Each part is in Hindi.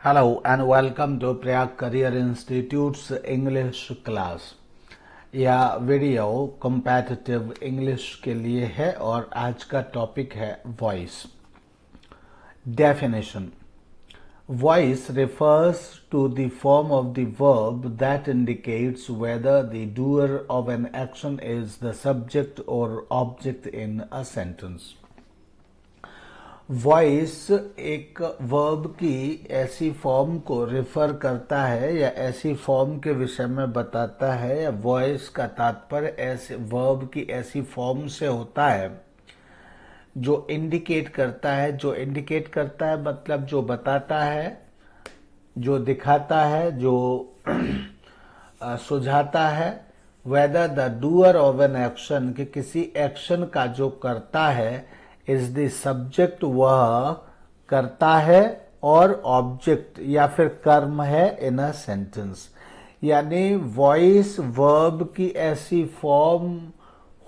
Hello and welcome to Prayag Career Institute's English class। यह वीडियो कॉम्पिटिटिव इंग्लिश के लिए है और आज का टॉपिक है voice. Definition: Voice refers to the form of the verb that indicates whether the doer of an action is the subject or object in a sentence। Voice एक वर्ब की ऐसी फॉर्म को रिफर करता है या ऐसी फॉर्म के विषय में बताता है, या वॉइस का तात्पर्य ऐसे वर्ब की ऐसी फॉर्म से होता है जो इंडिकेट करता है मतलब जो बताता है, जो दिखाता है, जो सुझाता है। Whether the doer of an action, कि किसी एक्शन का जो करता है, इज द सब्जेक्ट, वह करता है, और ऑब्जेक्ट या फिर कर्म है इन अ सेंटेंस। यानी वॉइस वर्ब की ऐसी फॉर्म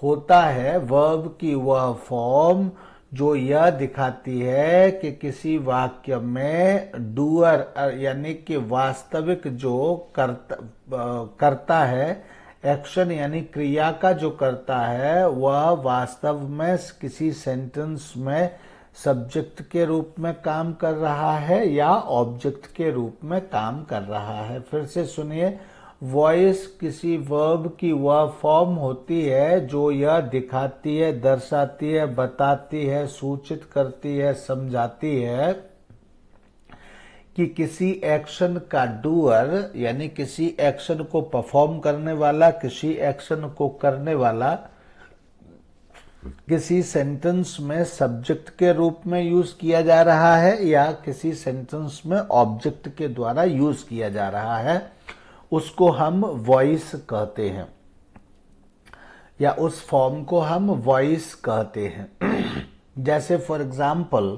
होता है, वर्ब की वह फॉर्म जो यह दिखाती है कि किसी वाक्य में डूअर यानी कि वास्तविक जो करता है, एक्शन यानी क्रिया का जो करता है, वह वास्तव में किसी सेंटेंस में सब्जेक्ट के रूप में काम कर रहा है या ऑब्जेक्ट के रूप में काम कर रहा है। फिर से सुनिए, वॉइस किसी वर्ब की वह फॉर्म होती है जो यह दिखाती है, दर्शाती है, बताती है, सूचित करती है, समझाती है कि किसी एक्शन का डूअर यानी किसी एक्शन को परफॉर्म करने वाला, किसी एक्शन को करने वाला किसी सेंटेंस में सब्जेक्ट के रूप में यूज किया जा रहा है या किसी सेंटेंस में ऑब्जेक्ट के द्वारा यूज किया जा रहा है, उसको हम वॉइस कहते हैं या उस फॉर्म को हम वॉइस कहते हैं। जैसे for example,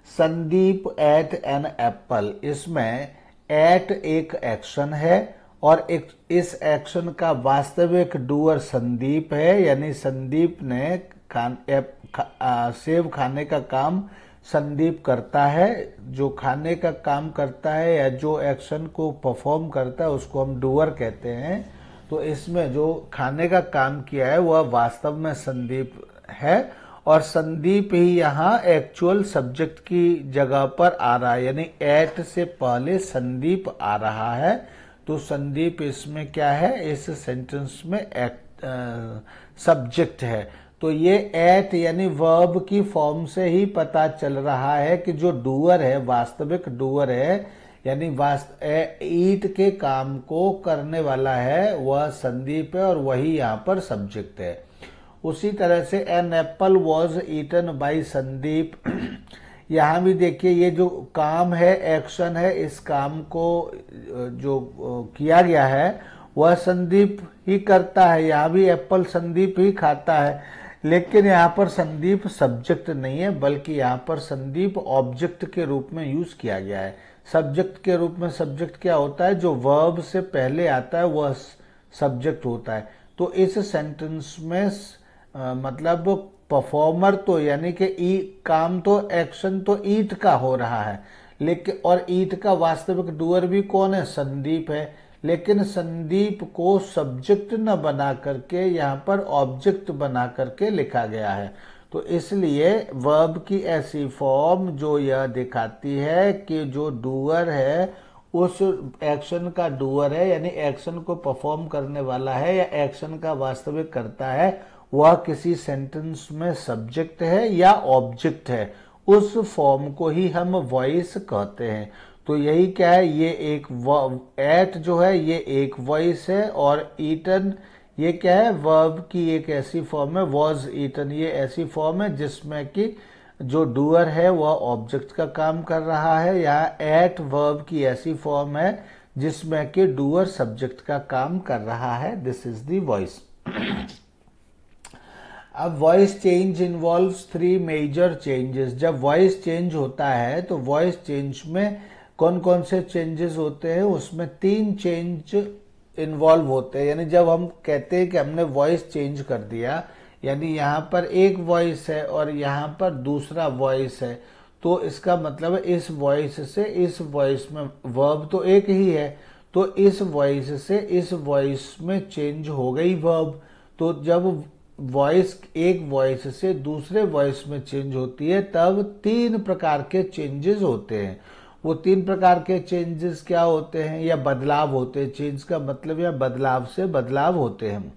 Sandeep ate an apple, इसमें एट एक एक्शन है और इस एक्शन का वास्तविक डूअर संदीप है, यानी संदीप ने सेब खाने का काम संदीप करता है। जो खाने का काम करता है या जो एक्शन को परफॉर्म करता है उसको हम डूअर कहते हैं। तो इसमें जो खाने का काम किया है वह वास्तव में संदीप है और संदीप ही यहाँ एक्चुअल सब्जेक्ट की जगह पर आ रहा है, यानी एट से पहले संदीप आ रहा है। तो संदीप इसमें क्या है, इस सेंटेंस में सब्जेक्ट है। तो ये एट यानी वर्ब की फॉर्म से ही पता चल रहा है कि जो डूअर है, वास्तविक डूअर है, यानी ईट के काम को करने वाला है, वह संदीप है और वही यहाँ पर सब्जेक्ट है। उसी तरह से an apple was eaten by Sandeep, यहाँ भी देखिए ये जो काम है, एक्शन है, इस काम को जो किया गया है वह संदीप ही करता है। यहाँ भी एप्पल संदीप ही खाता है, लेकिन यहाँ पर संदीप सब्जेक्ट नहीं है, बल्कि यहाँ पर संदीप ऑब्जेक्ट के रूप में यूज किया गया है। सब्जेक्ट के रूप में सब्जेक्ट क्या होता है, जो वर्ब से पहले आता है वह सब्जेक्ट होता है। तो इस सेंटेंस में मतलब परफॉर्मर तो यानी कि काम तो एक्शन तो ईट का हो रहा है, लेकिन और ईट का वास्तविक डूअर भी कौन है, संदीप है। लेकिन संदीप को सब्जेक्ट न बना करके यहाँ पर ऑब्जेक्ट बना करके लिखा गया है। तो इसलिए वर्ब की ऐसी फॉर्म जो यह दिखाती है कि जो डूअर है उस एक्शन का डूअर है, यानी एक्शन को परफॉर्म करने वाला है या एक्शन का वास्तविक करता है, वह किसी सेंटेंस में सब्जेक्ट है या ऑब्जेक्ट है, उस फॉर्म को ही हम वॉइस कहते हैं। तो यही क्या है, ये एक एट जो है ये एक वॉइस है, और ईटन ये क्या है, वर्ब की एक ऐसी फॉर्म है। वॉज ईटन ये ऐसी फॉर्म है जिसमें कि जो डूअर है वह ऑब्जेक्ट का काम कर रहा है। यहाँ एट वर्ब की ऐसी फॉर्म है जिसमें कि डूअर सब्जेक्ट का काम कर रहा है। This is the voice. अब voice change involves 3 major changes. जब वॉइस चेंज होता है तो वॉइस चेंज में कौन कौन से चेंजेस होते हैं, उसमें 3 चेंज इन्वॉल्व होते हैं। यानी जब हम कहते हैं कि हमने वॉइस चेंज कर दिया, यानी यहाँ पर एक वॉइस है और यहाँ पर दूसरा वॉइस है, तो इसका मतलब है इस वॉइस से इस वॉइस में, वर्ब तो एक ही है, तो इस वॉइस से इस वॉइस में चेंज हो गई वर्ब। तो जब वॉइस एक वॉइस से दूसरे वॉइस में चेंज होती है तब 3 प्रकार के चेंजेस होते हैं। वो 3 प्रकार के चेंजेस क्या होते हैं, या बदलाव होते हैं। चेंज का मतलब या बदलाव से बदलाव होते हैं।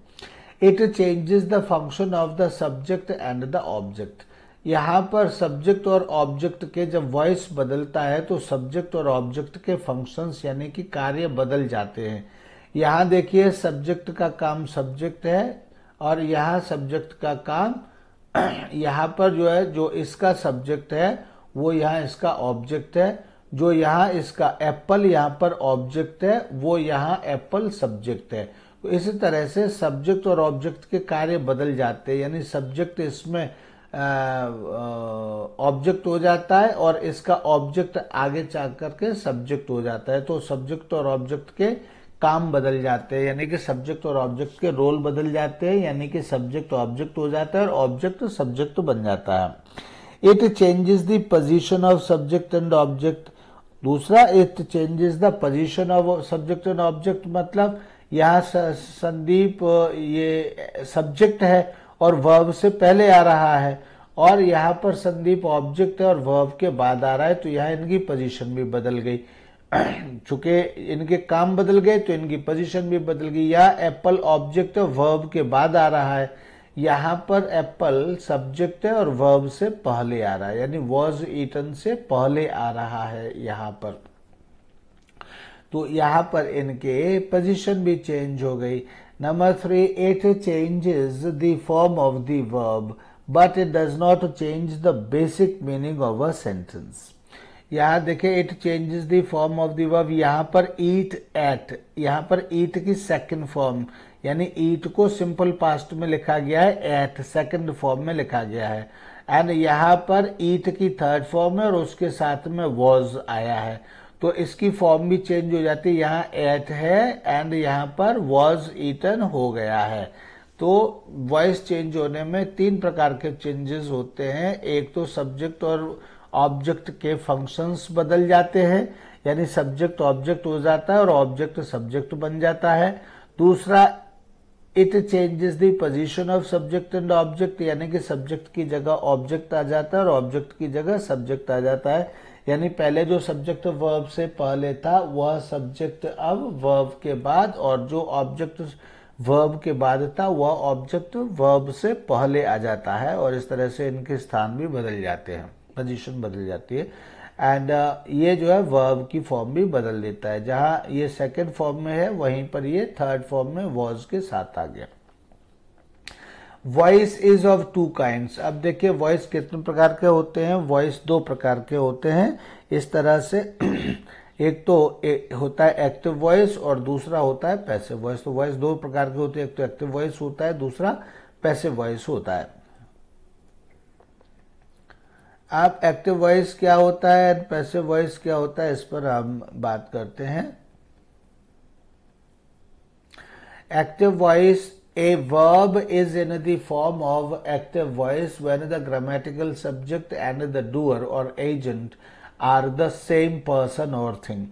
It changes the function of the subject and the object. यहाँ पर सब्जेक्ट और ऑब्जेक्ट के जब वॉइस बदलता है तो सब्जेक्ट और ऑब्जेक्ट के फंक्शंस यानी कि कार्य बदल जाते हैं। यहाँ देखिए सब्जेक्ट का काम सब्जेक्ट है और यहाँ सब्जेक्ट का काम यहाँ पर जो है, जो इसका सब्जेक्ट है वो यहाँ इसका ऑब्जेक्ट है। जो यहाँ इसका एप्पल यहाँ पर ऑब्जेक्ट है, वो यहाँ एप्पल सब्जेक्ट है। तो इसी तरह से सब्जेक्ट और ऑब्जेक्ट के कार्य बदल जाते हैं, यानी सब्जेक्ट इसमें ऑब्जेक्ट हो जाता है और इसका ऑब्जेक्ट आगे जा करके सब्जेक्ट हो जाता है। तो सब्जेक्ट और ऑब्जेक्ट के काम बदल जाते हैं, यानी कि सब्जेक्ट और ऑब्जेक्ट के रोल बदल जाते हैं, यानी कि सब्जेक्ट ऑब्जेक्ट हो जाता है और ऑब्जेक्ट सब्जेक्ट बन जाता है। It changes the position of subject and object. दूसरा, it changes the position of subject and object, मतलब यहाँ संदीप ये सब्जेक्ट है और वर्ब से पहले आ रहा है, और यहाँ पर संदीप ऑब्जेक्ट है और वर्ब के बाद आ रहा है, तो यहाँ इनकी पोजीशन भी बदल गई। चूंकि इनके काम बदल गए तो इनकी पोजीशन भी बदल गई। या एप्पल ऑब्जेक्ट है, वर्ब के बाद आ रहा है, यहाँ पर एप्पल सब्जेक्ट है और वर्ब से पहले आ रहा है, यानी वॉज ईटन से पहले आ रहा है यहाँ पर। तो यहाँ पर इनके पोजीशन भी चेंज हो गई। Number 3, it changes the form of the verb but it does not change the basic meaning of a sentence. यहाँ देखे it changes the form of the verb, यहाँ पर ईट एट, यहाँ पर ईट की सेकंड फॉर्म, यानी ईट को सिंपल पास्ट में लिखा गया है, एट सेकंड फॉर्म में लिखा गया है। एंड यहाँ पर ईट की थर्ड फॉर्म है और उसके साथ में वॉज आया है, तो इसकी फॉर्म भी चेंज हो जाती है। यहाँ एट है एंड यहाँ पर वॉज ईटन हो गया है। तो वॉइस चेंज होने में 3 प्रकार के चेंजेस होते हैं। एक तो सब्जेक्ट और ऑब्जेक्ट के फंक्शंस बदल जाते हैं, यानी सब्जेक्ट ऑब्जेक्ट हो जाता है और ऑब्जेक्ट सब्जेक्ट बन जाता है। दूसरा, it changes the position of subject and object, यानी कि सब्जेक्ट की जगह ऑब्जेक्ट आ जाता है और ऑब्जेक्ट की जगह सब्जेक्ट आ जाता है। यानी पहले जो सब्जेक्ट वर्ब से पहले था वह सब्जेक्ट अब वर्ब के बाद, और जो ऑब्जेक्ट वर्ब के बाद था वह ऑब्जेक्ट वर्ब से पहले आ जाता है, और इस तरह से इनके स्थान भी बदल जाते हैं, पोजीशन बदल जाती है। एंड ये जो है वर्ब की फॉर्म भी बदल देता है। जहां ये सेकंड फॉर्म में है वहीं पर ये थर्ड फॉर्म में वॉज के साथ आ गया। Voice is of 2 kinds. अब देखिए वॉइस कितने प्रकार के होते हैं। वॉइस 2 प्रकार के होते हैं इस तरह से। एक तो होता है एक्टिव वॉइस और दूसरा होता है पैसिव वॉइस। तो वॉइस 2 प्रकार के होते हैं, एक तो एक्टिव वॉइस होता है, दूसरा पैसिव वॉइस होता है। अब एक्टिव वॉइस क्या होता है, पैसिव वॉइस क्या होता है, इस पर हम बात करते हैं। Active voice, a verb is in the form of active voice when the grammatical subject and the doer or agent are the same person or thing।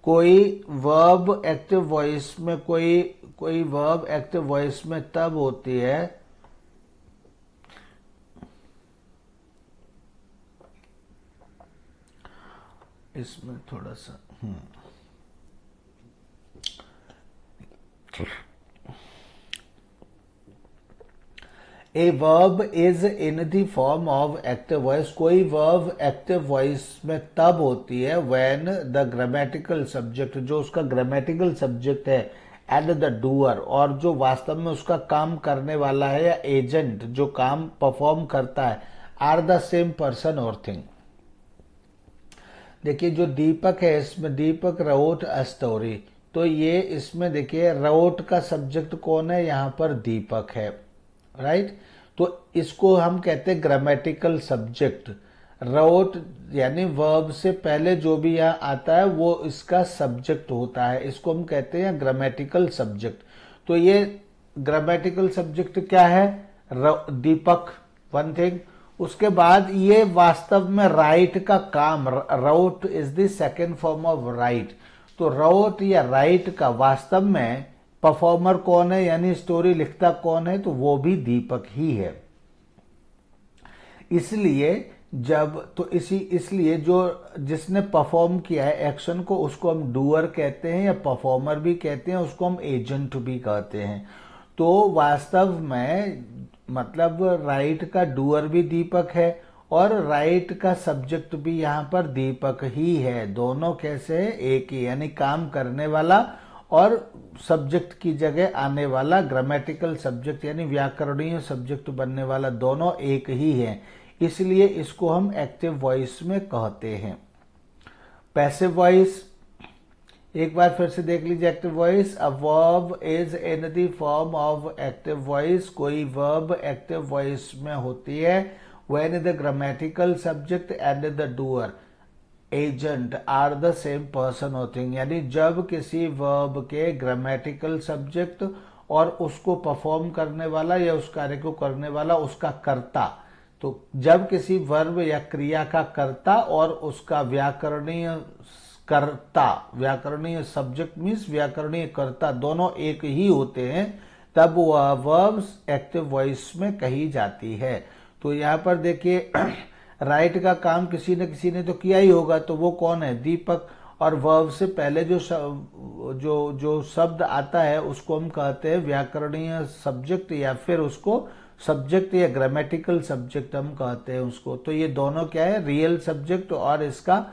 कोई verb active voice में कोई verb active voice में तब होती है इसमें थोड़ा सा A verb is in the form of active voice। कोई verb active voice में तब होती है when the grammatical subject, जो उसका grammatical subject है, and the doer, और जो वास्तव में उसका काम करने वाला है या agent जो काम परफॉर्म करता है, are the same person or thing। देखिए जो दीपक है इसमें दीपक wrote a story, तो ये इसमें देखिए wrote का सब्जेक्ट कौन है, यहाँ पर दीपक है, राइट। तो इसको हम कहते हैं ग्रामेटिकल सब्जेक्ट। रोट यानी वर्ब से पहले जो भी यहाँ आता है वो इसका सब्जेक्ट होता है, इसको हम कहते हैं ग्रामेटिकल सब्जेक्ट। तो ये ग्रामेटिकल सब्जेक्ट क्या है, दीपक वन थिंग, उसके बाद ये वास्तव में राइट का काम, road is the second form of right. तो रोट या राइट का वास्तव में परफॉर्मर कौन है, यानी स्टोरी लिखता कौन है, तो वो भी दीपक ही है। इसलिए इसलिए जो जिसने परफॉर्म किया है एक्शन को, उसको हम डूअर कहते हैं या परफॉर्मर भी कहते हैं, उसको हम एजेंट भी कहते हैं। तो वास्तव में मतलब राइट का डूअर भी दीपक है और राइट का सब्जेक्ट भी यहाँ पर दीपक ही है। दोनों कैसे है, एक ही, यानी काम करने वाला और सब्जेक्ट की जगह आने वाला, ग्रामेटिकल सब्जेक्ट यानी व्याकरणीय सब्जेक्ट बनने वाला, दोनों एक ही है। इसलिए इसको हम एक्टिव वॉइस में कहते हैं। पैसिव वॉइस, एक बार फिर से देख लीजिए। Active voice, a verb is in the form of active voice. कोई वर्ब एक्टिव वॉइस में होती है when the grammatical subject and the doer agent are the same person or thing. यानी जब किसी वर्ब के ग्रामेटिकल सब्जेक्ट और उसको परफॉर्म करने वाला या उस कार्य को करने वाला उसका कर्ता, तो जब किसी वर्ब या क्रिया का कर्ता और उसका व्याकरणीय कर्ता, व्याकरणीय सब्जेक्ट मीन्स व्याकरणीय कर्ता, दोनों एक ही होते हैं, तब वह वर्ब्स एक्टिव वॉइस में कही जाती है। तो यहाँ पर देखिए राइट का काम किसी न किसी ने तो किया ही होगा, तो वो कौन है, दीपक। और वर्ब से पहले जो शब्द आता है उसको हम कहते हैं व्याकरणीय सब्जेक्ट, या फिर उसको सब्जेक्ट या ग्रामेटिकल सब्जेक्ट हम कहते हैं उसको। तो ये दोनों क्या है, रियल सब्जेक्ट और इसका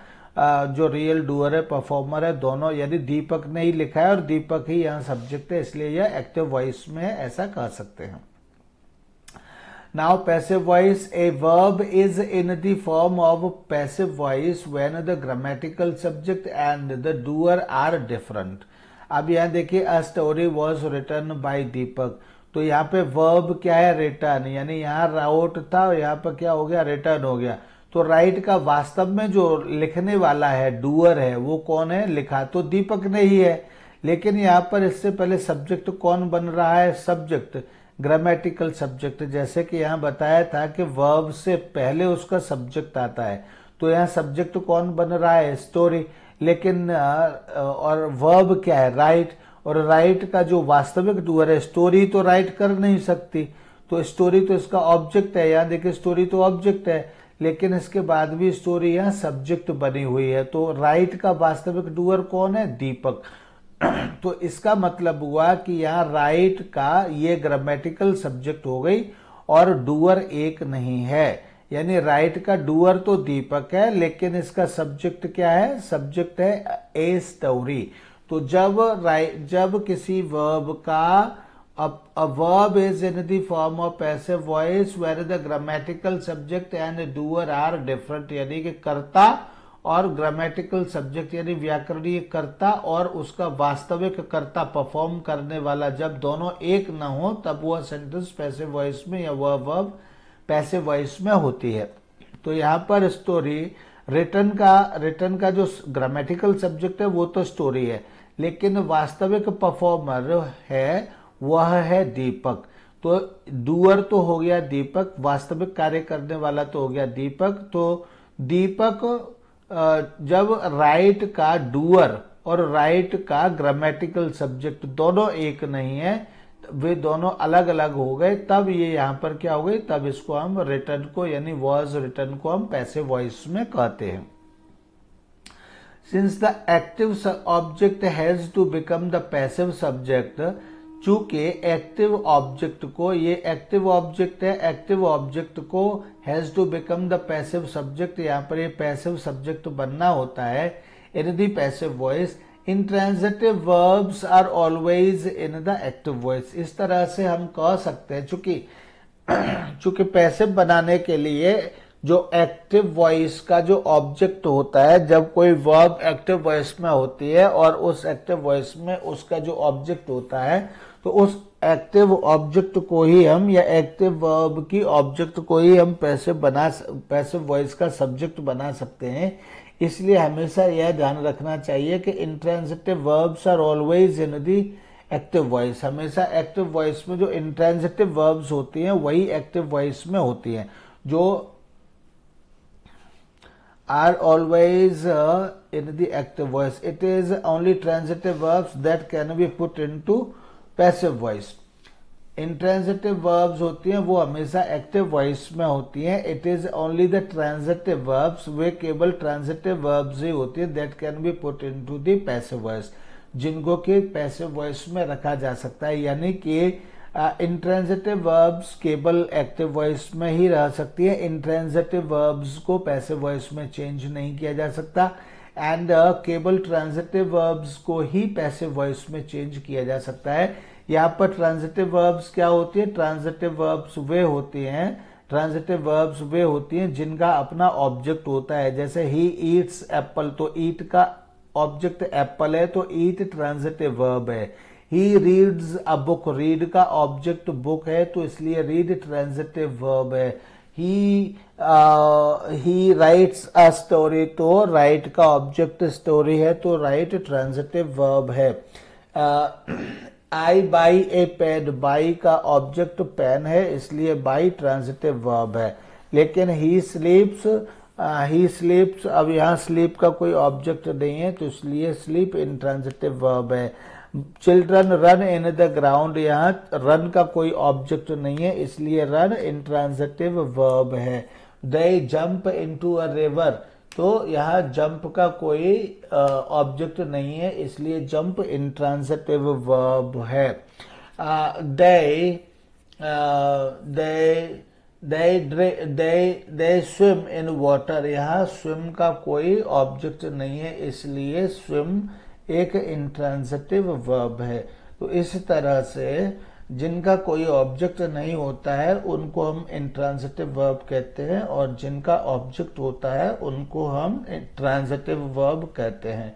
जो रियल डूअर है, परफॉर्मर है, दोनों, यानी दीपक ने ही लिखा है और दीपक ही यहाँ सब्जेक्ट है, इसलिए यह एक्टिव वॉइस में है, ऐसा कह सकते हैं। Now passive voice, a verb is in the form of passive voice when the grammatical subject and the doer are different. अब यहाँ देखिए, a story was written by Deepak. तो यहाँ पे वर्ब क्या है, रिटर्न, यानी यहाँ राउट था और यहाँ पर क्या हो गया, रिटर्न हो गया। तो राइट का वास्तव में जो लिखने वाला है, डूअर है, वो कौन है, लिखा तो दीपक ने ही है। लेकिन यहाँ पर इससे पहले सब्जेक्ट कौन बन रहा है, सब्जेक्ट, ग्रामेटिकल सब्जेक्ट। जैसे कि यहाँ बताया था कि वर्ब से पहले उसका सब्जेक्ट आता है, तो यहाँ सब्जेक्ट कौन बन रहा है, स्टोरी। लेकिन और वर्ब क्या है, राइट, और राइट का जो वास्तविक डूअर है, स्टोरी तो राइट कर नहीं सकती, तो स्टोरी तो इसका ऑब्जेक्ट है। यहाँ देखिए स्टोरी तो ऑब्जेक्ट है, लेकिन इसके बाद भी स्टोरी यहाँ सब्जेक्ट बनी हुई है। तो राइट का वास्तविक डूअर कौन है, दीपक। तो इसका मतलब हुआ कि यहाँ राइट का ये ग्रामेटिकल सब्जेक्ट हो गई और डूअर एक नहीं है। यानी राइट का डूअर तो दीपक है, लेकिन इसका सब्जेक्ट क्या है, सब्जेक्ट है ए स्टोरी। तो जब किसी वर्ब का a verb is in the form of passive voice where the grammatical subject and doer are different, यानी कि कर्ता और ग्रामेटिकल सब्जेक्ट यानी व्याकरणीय कर्ता और उसका वास्तविक कर्ता, परफॉर्म करने वाला, जब दोनों एक न हो तब वह सेंटेंस पैसिव वॉइस में या वह वर्ब पैसिव वॉइस में होती है। तो यहाँ पर स्टोरी, रिटर्न का जो ग्रामेटिकल सब्जेक्ट है वो तो स्टोरी है, लेकिन वास्तविक परफॉर्मर है वह है दीपक। तो डूअर तो हो गया दीपक, वास्तविक कार्य करने वाला तो हो गया दीपक। तो दीपक जब राइट का डूअर और राइट का ग्रामेटिकल सब्जेक्ट दोनों एक नहीं है, वे दोनों अलग अलग हो गए, तब ये यहाँ पर क्या हो गई, तब इसको हम रिटर्न को यानी वॉज रिटर्न को हम पैसिव वॉइस में कहते हैं। Since the active object has to become the passive subject, चूंकि एक्टिव ऑब्जेक्ट को, ये एक्टिव ऑब्जेक्ट है, एक्टिव ऑब्जेक्ट को has to become the passive subject, यहाँ पर ये पैसिव सब्जेक्ट बनना होता है in the passive voice. Intransitive verbs are always in the active voice. इस तरह से हम कह सकते हैं, चूंकि पैसिव बनाने के लिए जो एक्टिव वॉइस का जो ऑब्जेक्ट होता है, जब कोई वर्ब एक्टिव वॉइस में होती है और उस एक्टिव वॉइस में उसका जो ऑब्जेक्ट होता है, तो उस एक्टिव ऑब्जेक्ट को ही हम, या एक्टिव वर्ब की ऑब्जेक्ट को ही हम पैसिव वॉइस का सब्जेक्ट बना सकते हैं। इसलिए हमेशा यह ध्यान रखना चाहिए कि intransitive verbs are always in the active voice. हमेशा एक्टिव वॉइस में जो इंट्रांजिटिव वर्ब्स होती हैं वही एक्टिव वॉइस में होती हैं। जो are always in the active voice. It is only transitive verbs that can be put into passive voice. Intransitive verbs होती हैं वो हमेशा एक्टिव वॉइस में होती हैं. It is only the transitive verbs, वे केवल ट्रांजिटिव वर्ब्स ही होती है that can be put into the passive voice, जिनको कि पैसिव वॉइस में रखा जा सकता है. यानी कि इंट्रांजिटिव वर्ब्स केवल एक्टिव वॉइस में ही रह सकती है. इंट्रांजिटिव वर्ब्स को पैसिव वॉइस में चेंज नहीं किया जा सकता एंड केवल ट्रांजिटिव वर्ब्स को ही पैसिव वॉइस में चेंज किया जा सकता है. यहाँ पर ट्रांजिटिव वर्ब्स क्या होती है? ट्रांजिटिव वर्ब्स वे होती हैं जिनका अपना ऑब्जेक्ट होता है. जैसे ही ईट्स एप्पल, तो ईट का ऑब्जेक्ट एप्पल है तो ईट ट्रांजिटिव वर्ब है. He reads a book, read का ऑब्जेक्ट बुक है तो इसलिए रीड ट्रांजिटिव वर्ब है. ही राइट्स अ स्टोरी, तो राइट का ऑब्जेक्ट स्टोरी है तो राइट ट्रांजिटिव वर्ब है. आई बाई ए पेन, बाई का ऑब्जेक्ट पेन है इसलिए बाई ट्रांजिटिव वर्ब है. लेकिन ही स्लीप्स, अब यहाँ स्लीप का कोई ऑब्जेक्ट नहीं है तो इसलिए स्लीप इंट्रांजिटिव वर्ब है. Children run in the ground, यहाँ रन का कोई ऑब्जेक्ट नहीं है इसलिए रन इंट्रांजिटिव वर्ब है. दे जंप इनटू अ रिवर, तो यहाँ जंप का कोई ऑब्जेक्ट नहीं है इसलिए जंप इंट्रांजिटिव वर्ब है. दे स्विम इन वाटर, यहाँ स्विम का कोई ऑब्जेक्ट नहीं है इसलिए स्विम एक इंट्रांजिटिव वर्ब है. तो इस तरह से जिनका कोई ऑब्जेक्ट नहीं होता है उनको हम इंट्रांजिटिव वर्ब कहते हैं और जिनका ऑब्जेक्ट होता है उनको हम ट्रांजिटिव वर्ब कहते हैं.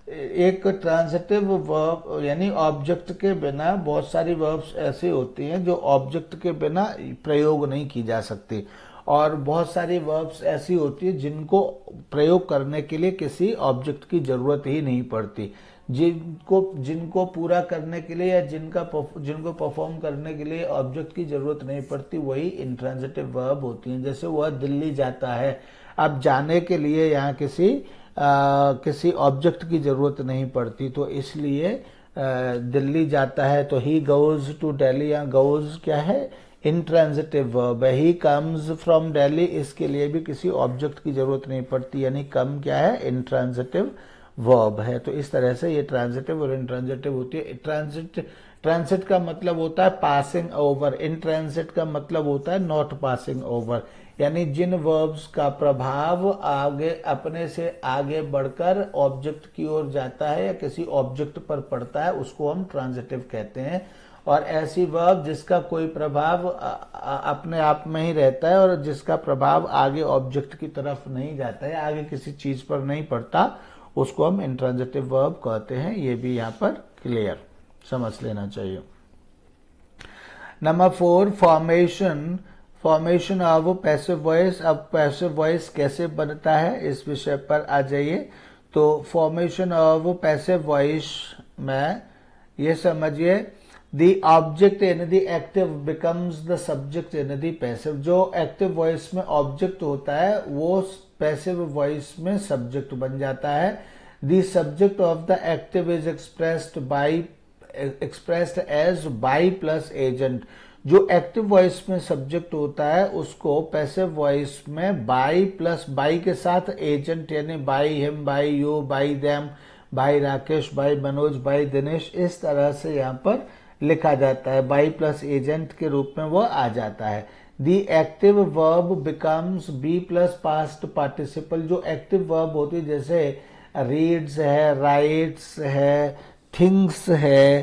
एक ट्रांजिटिव वर्ब यानी ऑब्जेक्ट के बिना बहुत सारी वर्ब्स ऐसी होती हैं जो ऑब्जेक्ट के बिना प्रयोग नहीं की जा सकती और बहुत सारी वर्ब्स ऐसी होती है जिनको प्रयोग करने के लिए किसी ऑब्जेक्ट की जरूरत ही नहीं पड़ती. जिनको पूरा करने के लिए या जिनको परफॉर्म करने के लिए ऑब्जेक्ट की जरूरत नहीं पड़ती वही इंट्रांजिटिव वर्ब होती हैं. जैसे वह दिल्ली जाता है, अब जाने के लिए यहाँ किसी ऑब्जेक्ट की जरूरत नहीं पड़ती तो इसलिए दिल्ली जाता है तो ही गोज टू दिल्ली, यहाँ गोज क्या है? इंट्रांजिटिव वर्ब है. ही कम्स फ्रॉम दिल्ली, इसके लिए भी किसी ऑब्जेक्ट की जरूरत नहीं पड़ती यानी कम क्या है? इंट्रांजिटिव वर्ब है. तो इस तरह से ये ट्रांजिटिव और इंट्रांजिटिव होती है. ट्रांजिट का मतलब होता है पासिंग ओवर, इंट्रांजिट का मतलब होता है नॉट पासिंग ओवर. यानी जिन वर्ब्स का प्रभाव आगे अपने से आगे बढ़कर ऑब्जेक्ट की ओर जाता है या किसी ऑब्जेक्ट पर पड़ता है उसको हम ट्रांजिटिव कहते हैं. और ऐसी वर्ब जिसका कोई प्रभाव अपने आप में ही रहता है और जिसका प्रभाव आगे ऑब्जेक्ट की तरफ नहीं जाता है, आगे किसी चीज पर नहीं पड़ता, उसको हम इंट्रांजिटिव वर्ब कहते हैं. ये भी यहाँ पर क्लियर समझ लेना चाहिए. Number 4, formation of passive voice. अब पैसिव वॉइस कैसे बनता है इस विषय पर आ जाइए. तो फॉर्मेशन ऑफ पैसिव वॉइस में ये समझिए, the object in the active becomes the subject in the passive. जो एक्टिव वॉइस में ऑब्जेक्ट होता है वो पैसिव वॉइस में सब्जेक्ट बन जाता है. The subject of the active is expressed as by plus agent. जो एक्टिव वॉइस में सब्जेक्ट होता है उसको पैसिव वॉइस में बाई प्लस बाई के साथ एजेंट यानी by him, by you, by them, by Rakesh, by Manoj, by Dinesh, इस तरह से यहाँ पर लिखा जाता है. बाई प्लस एजेंट के रूप में वो आ जाता है. The active verb becomes be plus past participle. जो एक्टिव वर्ब होती है जैसे रीड्स है, राइट्स है, थिंग्स है,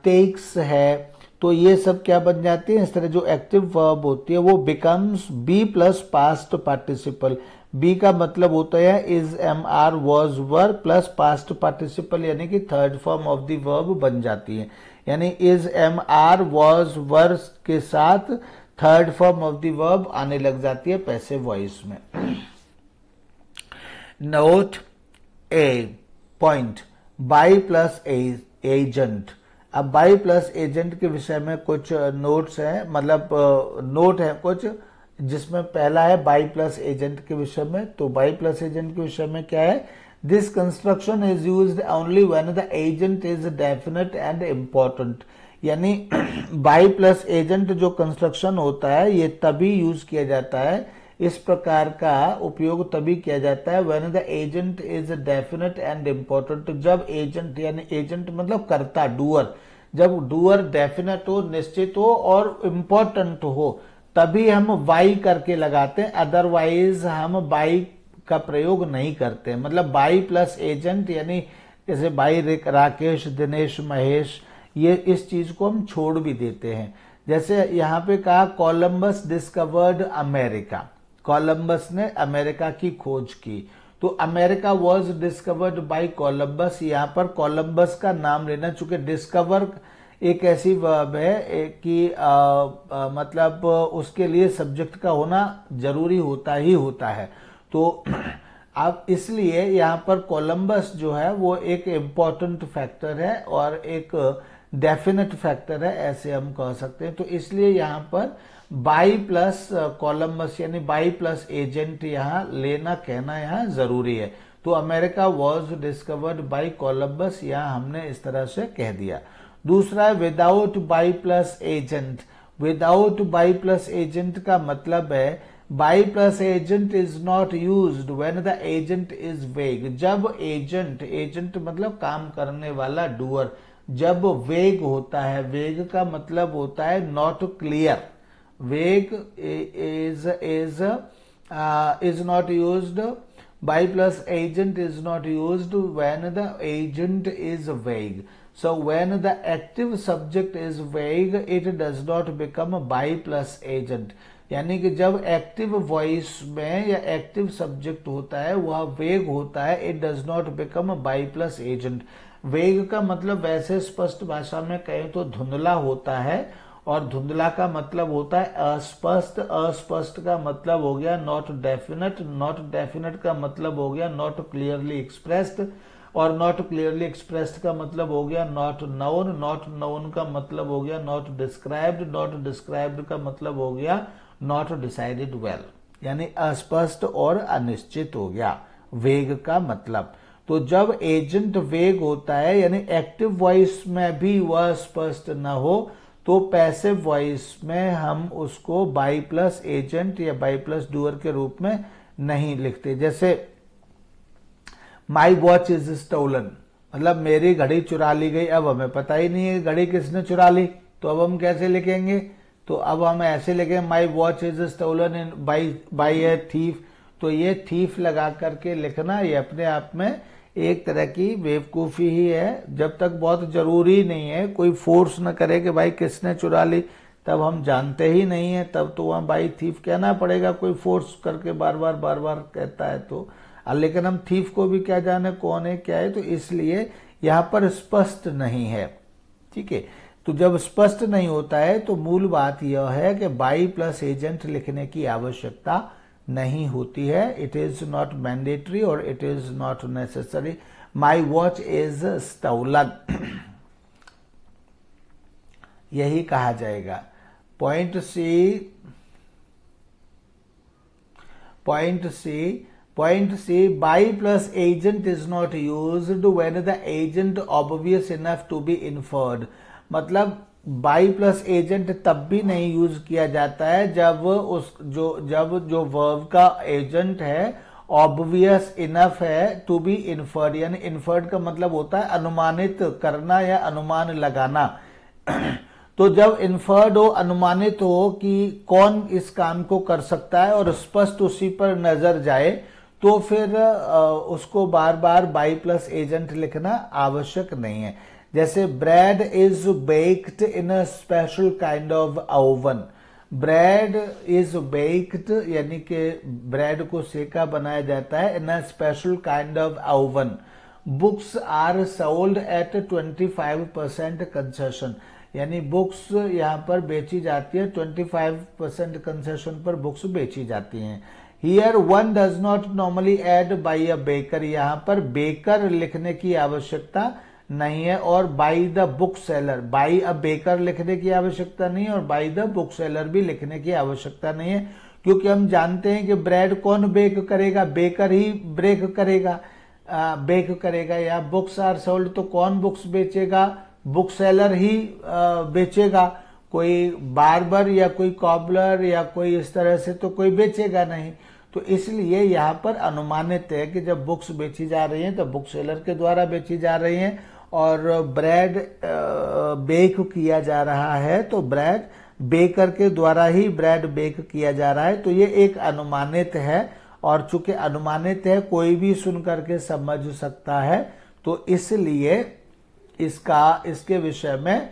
टेक्स है, तो ये सब क्या बन जाती है? इस तरह जो एक्टिव वर्ब होती है वो becomes be plus past participle. Be का मतलब होता है is, am, are, was, were plus past participle यानी कि third form of the verb बन जाती है. यानी is, am, are, was, were के साथ third form of the verb आने लग जाती है पैसिव वॉइस में. Note a point, by plus agent. अब बाई प्लस एजेंट के विषय में कुछ नोट्स हैं, मतलब नोट है कुछ जिसमें पहला है बाई प्लस एजेंट के विषय में। तो बाई प्लस एजेंट के विषय में क्या है, this construction is used only when the agent is definite and important. यानी बाई प्लस एजेंट जो कंस्ट्रक्शन होता है ये तभी यूज किया जाता है, इस प्रकार का उपयोग तभी किया जाता है when the agent is definite and important. जब एजेंट यानी एजेंट मतलब कर्ता, डूअर, जब डूअर डेफिनेट हो, निश्चित हो और इम्पोर्टेंट हो तभी हम बाई करके लगाते हैं, अदरवाइज हम बाई का प्रयोग नहीं करते। मतलब बाई प्लस एजेंट यानी जैसे बाई राकेश, दिनेश, महेश, ये इस चीज को हम छोड़ भी देते हैं। जैसे यहाँ पे कहा कोलंबस डिस्कवर्ड अमेरिका, कोलंबस ने अमेरिका की खोज की, तो America was discovered by Columbus. यहाँ पर कोलंबस का नाम लेना, चूंकि डिस्कवर एक ऐसी वर्ब है कि मतलब उसके लिए सब्जेक्ट का होना जरूरी होता ही होता है। तो अब इसलिए यहाँ पर कोलंबस जो है वो एक इम्पॉर्टेंट फैक्टर है और एक डेफिनेट फैक्टर है, ऐसे हम कह सकते हैं। तो इसलिए यहाँ पर बाई प्लस कोलंबस यानी बाई प्लस एजेंट यहाँ लेना, कहना यहाँ जरूरी है। तो America was discovered by Columbus, यहाँ हमने इस तरह से कह दिया। दूसरा है without by plus agent. Without by plus agent का मतलब है by plus agent is not used when the agent is वेग। जब एजेंट, एजेंट मतलब काम करने वाला, डूअर, जब वेग होता है, वेग का मतलब होता है नॉट क्लियर। वेग is not used, by plus agent is not used when the agent is vague. So when the active subject is vague, it does not become by plus agent. यानी कि जब एक्टिव वॉइस में या एक्टिव सब्जेक्ट होता है वह वेग होता है, it does not become by plus agent. वेग का मतलब वैसे स्पष्ट भाषा में कहें तो धुंधला होता है, और धुंधला का मतलब होता है अस्पष्ट। अस्पष्ट का मतलब हो गया नॉट डेफिनेट, नॉट डेफिनेट का मतलब हो गया नॉट क्लियरली एक्सप्रेस्ड, और नॉट क्लियरली एक्सप्रेस्ड का मतलब हो गया नॉट नोन, नॉट नोन का मतलब हो गया नॉट डिस्क्राइब्ड, नॉट डिस्क्राइब्ड का मतलब हो गया नॉट डिसाइडेड वेल, यानी अस्पष्ट और अनिश्चित हो गया वेग का मतलब। तो जब एजेंट वेग होता है यानी एक्टिव वॉइस में भी वह स्पष्ट न हो तो पैसिव वॉइस में हम उसको बाई प्लस एजेंट या बाई प्लस डूअर के रूप में नहीं लिखते। जैसे माई वॉच इज स्टोलन, मतलब मेरी घड़ी चुरा ली गई। अब हमें पता ही नहीं है घड़ी किसने चुरा ली, तो अब हम कैसे लिखेंगे, तो अब हम ऐसे लिखेंगे my watch is stolen in by a thief. तो ये थीफ लगा करके लिखना ये अपने आप में एक तरह की बेवकूफ़ी ही है। जब तक बहुत जरूरी नहीं है, कोई फोर्स न करे कि भाई किसने चुरा ली, तब हम जानते ही नहीं है, तब तो वहाँ बाई थीफ कहना पड़ेगा, कोई फोर्स करके बार बार कहता है तो। लेकिन हम थीफ को भी क्या जाने कौन है क्या है, तो इसलिए यहाँ पर स्पष्ट नहीं है। ठीक है, तो जब स्पष्ट नहीं होता है तो मूल बात यह है कि बाई प्लस एजेंट लिखने की आवश्यकता नहीं होती है। इट इज नॉट मैंडेटरी और it is not necessary. My watch is stolen, यही कहा जाएगा। Point C, by plus agent is not used when the agent obvious enough to be inferred. मतलब बाई प्लस एजेंट तब भी नहीं यूज किया जाता है जब जो वर्ब का एजेंट है ऑब्वियस इनफ है टू बी इन्फर्ड, यानी इन्फर्ड का मतलब होता है अनुमानित करना या अनुमान लगाना। तो जब इन्फर्ड हो, अनुमानित हो कि कौन इस काम को कर सकता है और स्पष्ट उसी पर नजर जाए, तो फिर उसको बार बार बाई प्लस एजेंट लिखना आवश्यक नहीं है। जैसे bread is baked in a special kind of oven. Bread is baked यानी कि ब्रेड को सेका बनाया जाता है in a special kind of oven. Books are sold at 25% concession, यानी बुक्स यहाँ पर बेची जाती है 25% कंसेशन पर बुक्स बेची जाती हैं। Here one does not normally add by a baker, यहाँ पर बेकर लिखने की आवश्यकता नहीं है, और by the book seller, by a baker लिखने की आवश्यकता नहीं है और बाई द बुक सेलर भी लिखने की आवश्यकता नहीं है, क्योंकि हम जानते हैं कि ब्रेड कौन बेक करेगा, बेकर ही बेक करेगा, बेक करेगा। या बुक्स आर सोल्ड, तो कौन बुक्स बेचेगा, बुक सेलर ही बेचेगा। कोई बार्बर या कोई कॉबलर या कोई इस तरह से तो कोई बेचेगा नहीं। तो इसलिए यहाँ पर अनुमानित है कि जब बुक्स बेची जा रही हैं तो बुक सेलर के द्वारा बेची जा रही हैं, और ब्रेड बेक किया जा रहा है तो ब्रेड बेकर के द्वारा ही ब्रेड बेक किया जा रहा है। तो ये एक अनुमानित है, और चूंकि अनुमानित है कोई भी सुन करके समझ सकता है, तो इसलिए इसके विषय में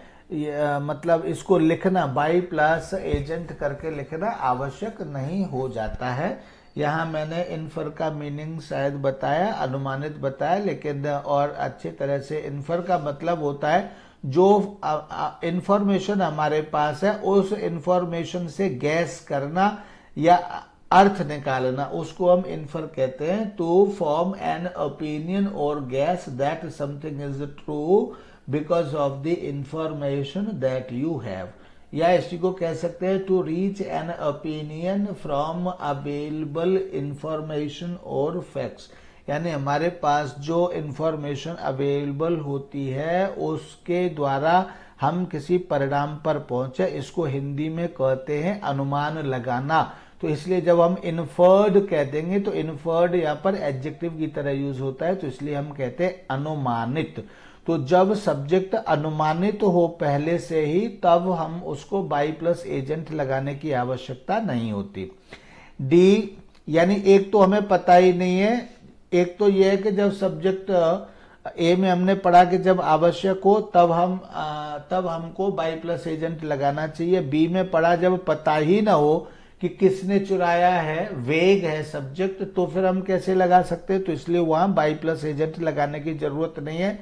मतलब इसको लिखना बाई प्लस एजेंट करके लिखना आवश्यक नहीं हो जाता है। यहाँ मैंने इन्फर का मीनिंग शायद बताया, अनुमानित बताया, लेकिन और अच्छी तरह से इन्फर का मतलब होता है जो इंफॉर्मेशन हमारे पास है उस इंफॉर्मेशन से गैस करना या अर्थ निकालना, उसको हम इन्फर कहते हैं। टू फॉर्म एन ओपिनियन और guess that something is true because of the information that you have, या इसी को कह सकते हैं to reach an opinion from available information और फैक्ट्स, यानी हमारे पास जो इंफॉर्मेशन अवेलेबल होती है उसके द्वारा हम किसी परिणाम पर पहुंचे, इसको हिंदी में कहते हैं अनुमान लगाना। तो इसलिए जब हम इन्फर्ड कह देंगे तो इन्फर्ड यहाँ पर एडजेक्टिव की तरह यूज होता है, तो इसलिए हम कहते हैं अनुमानित। तो जब सब्जेक्ट अनुमानित हो पहले से ही, तब हम उसको बाई प्लस एजेंट लगाने की आवश्यकता नहीं होती। डी, यानी एक तो हमें पता ही नहीं है, एक तो यह है कि जब सब्जेक्ट ए में हमने पढ़ा कि जब आवश्यक हो तब हमको बाई प्लस एजेंट लगाना चाहिए। बी में पढ़ा जब पता ही ना हो कि किसने चुराया है, वेग है सब्जेक्ट, तो फिर हम कैसे लगा सकते हैं, तो इसलिए वहां बाई प्लस एजेंट लगाने की जरूरत नहीं है।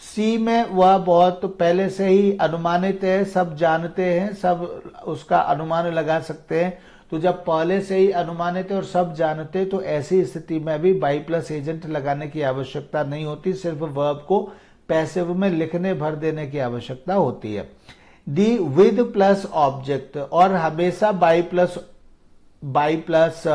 सी में वह बहुत पहले से ही अनुमानित है, सब जानते हैं, सब उसका अनुमान लगा सकते हैं। तो जब पहले से ही अनुमानित है और सब जानते, तो ऐसी स्थिति में भी बाई प्लस एजेंट लगाने की आवश्यकता नहीं होती, सिर्फ वर्ब को पैसिव में लिखने भर देने की आवश्यकता होती है। डी, विद प्लस ऑब्जेक्ट, और हमेशा बाई प्लस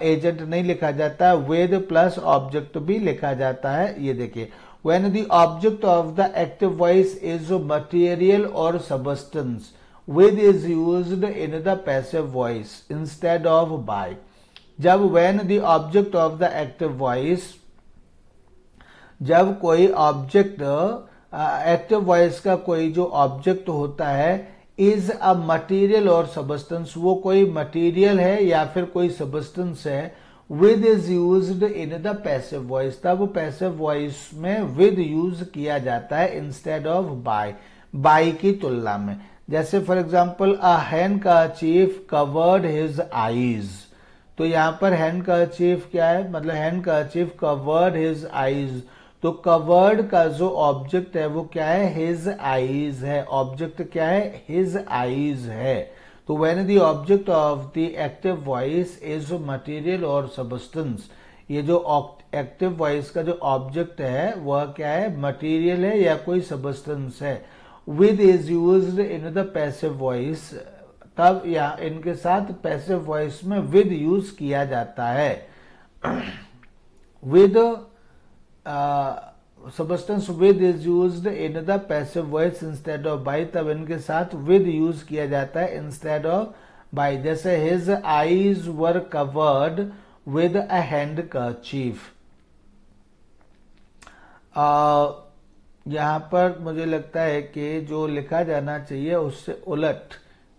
एजेंट नहीं लिखा जाता, विद प्लस ऑब्जेक्ट भी लिखा जाता है। ये देखिए, when the object of the active voice is material or substance, with is used in the passive voice instead of by। जब when the object of the active voice, जब कोई ऑब्जेक्ट एक्टिव वॉइस का कोई जो ऑब्जेक्ट होता है इज अ मटीरियल और सबस्टेंस, वो कोई मटीरियल है या फिर कोई सबस्टेंस है, with is used in the passive voice, तब पैसिव वॉइस में विद यूज किया जाता है इंस्टेड ऑफ बाय की तुलना में। जैसे for example a handkerchief covered his eyes, तो यहां पर हैंडकरचीफ क्या है, मतलब हैंडकरचीफ कवर्ड हिज आईज, तो कवर्ड का जो ऑब्जेक्ट है वो क्या है, हिज आईज है। ऑब्जेक्ट क्या है, हिज आईज है। तो when the object of the active voice is material और सबस्टेंस, ये जो एक्टिव वॉइस का जो ऑब्जेक्ट है वह क्या है, मटेरियल है या कोई सबस्टेंस है। With is used in the passive voice, तब या इनके साथ पैसिव वॉइस में विद यूज किया जाता है। With substance with is used in the passive voice instead of by, तब इनके साथ विद यूज किया जाता है इंस्टेड ऑफ बाय। जैसे his eyes were covered with a handkerchief. यहां पर मुझे लगता है कि जो लिखा जाना चाहिए उससे उलट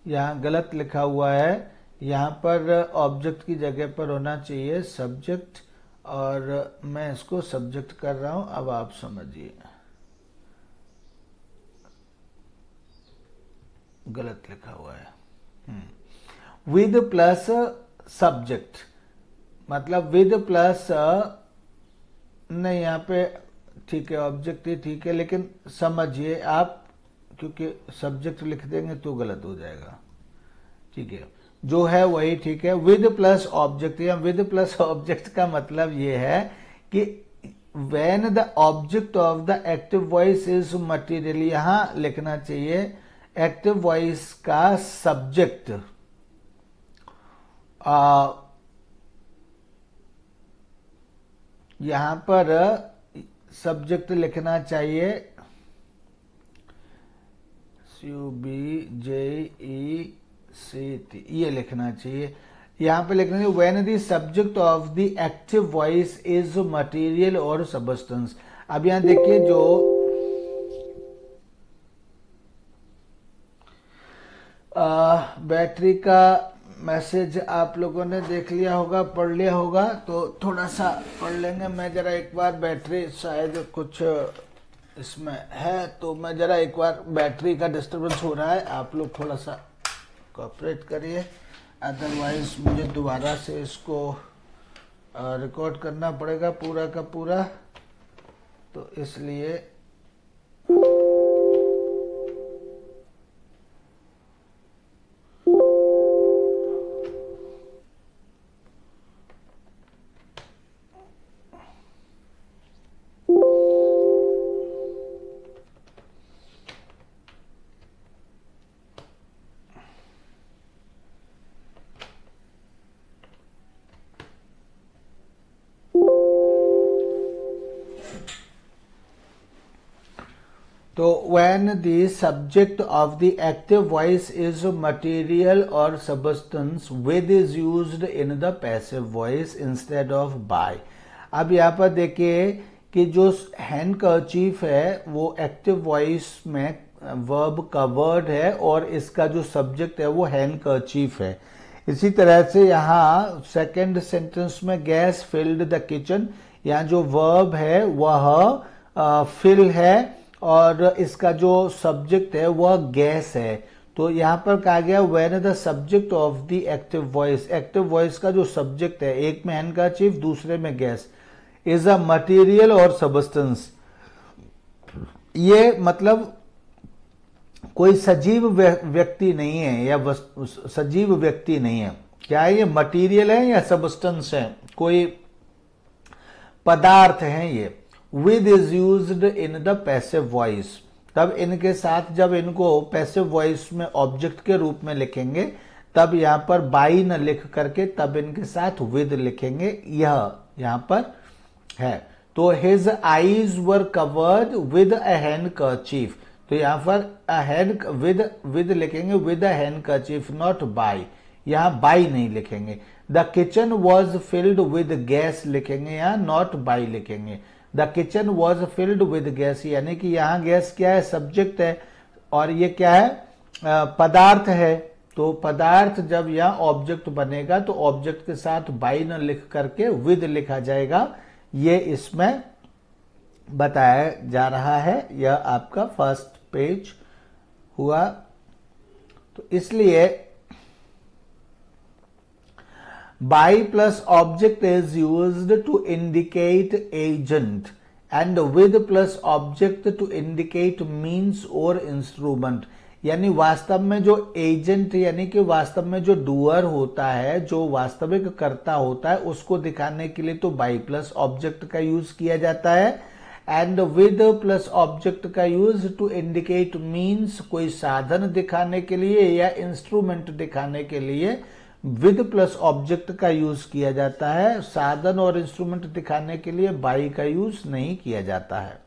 यहां गलत लिखा हुआ है। यहां पर ऑब्जेक्ट की जगह पर होना चाहिए सब्जेक्ट, और मैं इसको सब्जेक्ट कर रहा हूं, अब आप समझिए, गलत लिखा हुआ है। विद प्लस सब्जेक्ट, मतलब विद प्लस नहीं, यहां पे ठीक है ऑब्जेक्ट ही ठीक है, लेकिन समझिए आप, क्योंकि सब्जेक्ट लिख देंगे तो गलत हो जाएगा। ठीक है, जो है वही ठीक है। विद प्लस ऑब्जेक्ट, या विद प्लस ऑब्जेक्ट का मतलब ये है कि when the object of the active voice is material, यहां लिखना चाहिए एक्टिव वॉइस का सब्जेक्ट यहां पर सब्जेक्ट लिखना चाहिए CUBJECT, ये लिखना चाहिए। यहां पे लिखना चाहिए when the subject of the active voice is material और सबस्टेंस। अब यहां देखिए जो बैटरी का मैसेज आप लोगों ने देख लिया होगा, पढ़ लिया होगा, तो थोड़ा सा पढ़ लेंगे। मैं जरा एक बार बैटरी शायद कुछ इसमें है, तो मैं जरा एक बार, बैटरी का डिस्टरबेंस हो रहा है, आप लोग थोड़ा सा कोऑपरेट करिए, अदरवाइज मुझे दोबारा से इसको रिकॉर्ड करना पड़ेगा पूरा का पूरा, तो इसलिए तो when the subject of the active voice is material or substance with is used in the passive voice instead of by। अब यहाँ पर देखिए कि जो हैंडकर्चीफ है वो एक्टिव वॉइस में वर्ब का वर्ड है और इसका जो सब्जेक्ट है वो हैंडकर्चीफ है। इसी तरह से यहाँ सेकंड सेंटेंस में गैस फिल्ड द किचन, यहाँ जो वर्ब है वह फिल है और इसका जो सब्जेक्ट है वह गैस है। तो यहां पर कहा गया when the subject of the active voice, active voice का जो सब्जेक्ट है, एक में हैंडकरचीफ दूसरे में गैस, इज अ मटेरियल और सबस्टेंस। ये मतलब कोई सजीव व्यक्ति नहीं है या सजीव व्यक्ति नहीं है। क्या है ये, मटेरियल है या सबस्टेंस है, कोई पदार्थ है ये। with is used in the passive voice, तब इनके साथ जब इनको पैसिव वॉइस में ऑब्जेक्ट के रूप में लिखेंगे तब यहां पर बाई न लिख करके तब इनके साथ with लिखेंगे, यह यहां पर है। तो his eyes were covered with a handkerchief, तो यहां पर with लिखेंगे with a handkerchief, not by, यहां by नहीं लिखेंगे। the kitchen was filled with gas लिखेंगे, यहां not by लिखेंगे। The kitchen was filled with gas, यानी कि यहाँ गैस क्या है, सब्जेक्ट है, और ये क्या है, पदार्थ है। तो पदार्थ जब यहाँ ऑब्जेक्ट बनेगा तो ऑब्जेक्ट के साथ बाई न लिख करके विद लिखा जाएगा, ये इसमें बताया जा रहा है। यह आपका फर्स्ट पेज हुआ। तो इसलिए by plus object is used to indicate agent and with plus object to indicate means or instrument, यानी वास्तव में जो एजेंट यानी कि वास्तव में जो डूअर होता है, जो वास्तविक कर्ता होता है, उसको दिखाने के लिए तो by plus ऑब्जेक्ट का यूज किया जाता है, एंड विद प्लस ऑब्जेक्ट का यूज टू इंडिकेट मीन्स, कोई साधन दिखाने के लिए या इंस्ट्रूमेंट दिखाने के लिए विद प्लस ऑब्जेक्ट का यूज किया जाता है। साधन और इंस्ट्रूमेंट दिखाने के लिए बाई का यूज नहीं किया जाता है।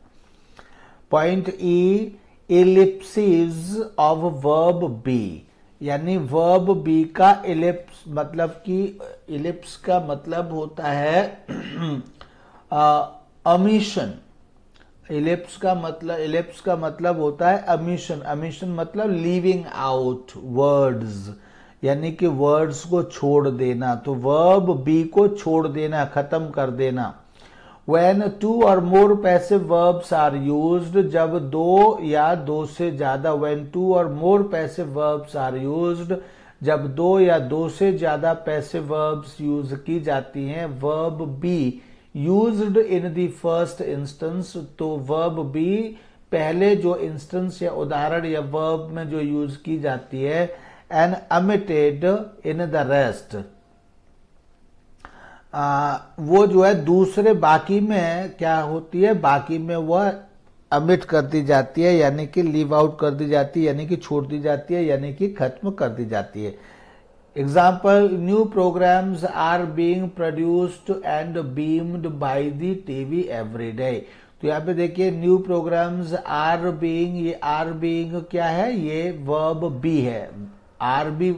Point E, ellipsis of verb B, यानी वर्ब बी का इलिप्स, मतलब कि इलिप्स का मतलब होता है अमीशन। इलिप्स का मतलब होता है अमीशन। अमीशन मतलब लीविंग आउट वर्ड्स, यानी कि वर्ड्स को छोड़ देना। तो वर्ब बी को छोड़ देना, खत्म कर देना। When two or more passive verbs are used, जब दो या दो से ज्यादा, when two or more passive verbs are used, जब दो या दो से ज्यादा passive verbs यूज की जाती हैं, verb be used in the first instance, तो verb be पहले जो इंस्टेंस या उदाहरण या verb में जो यूज की जाती है, and omitted in the rest, वो जो है दूसरे बाकी में क्या होती है, बाकी में वह अमिट कर दी जाती है, यानी कि लीव आउट कर दी जाती है, यानी कि छोड़ दी जाती है, यानी कि खत्म कर दी जाती है। Example, new programs are being produced and beamed by the TV every day. तो यहाँ पे देखिए न्यू प्रोग्राम्स आर बीइंग, ये आर बीइंग क्या है, ये वर्ब बी है, आर बी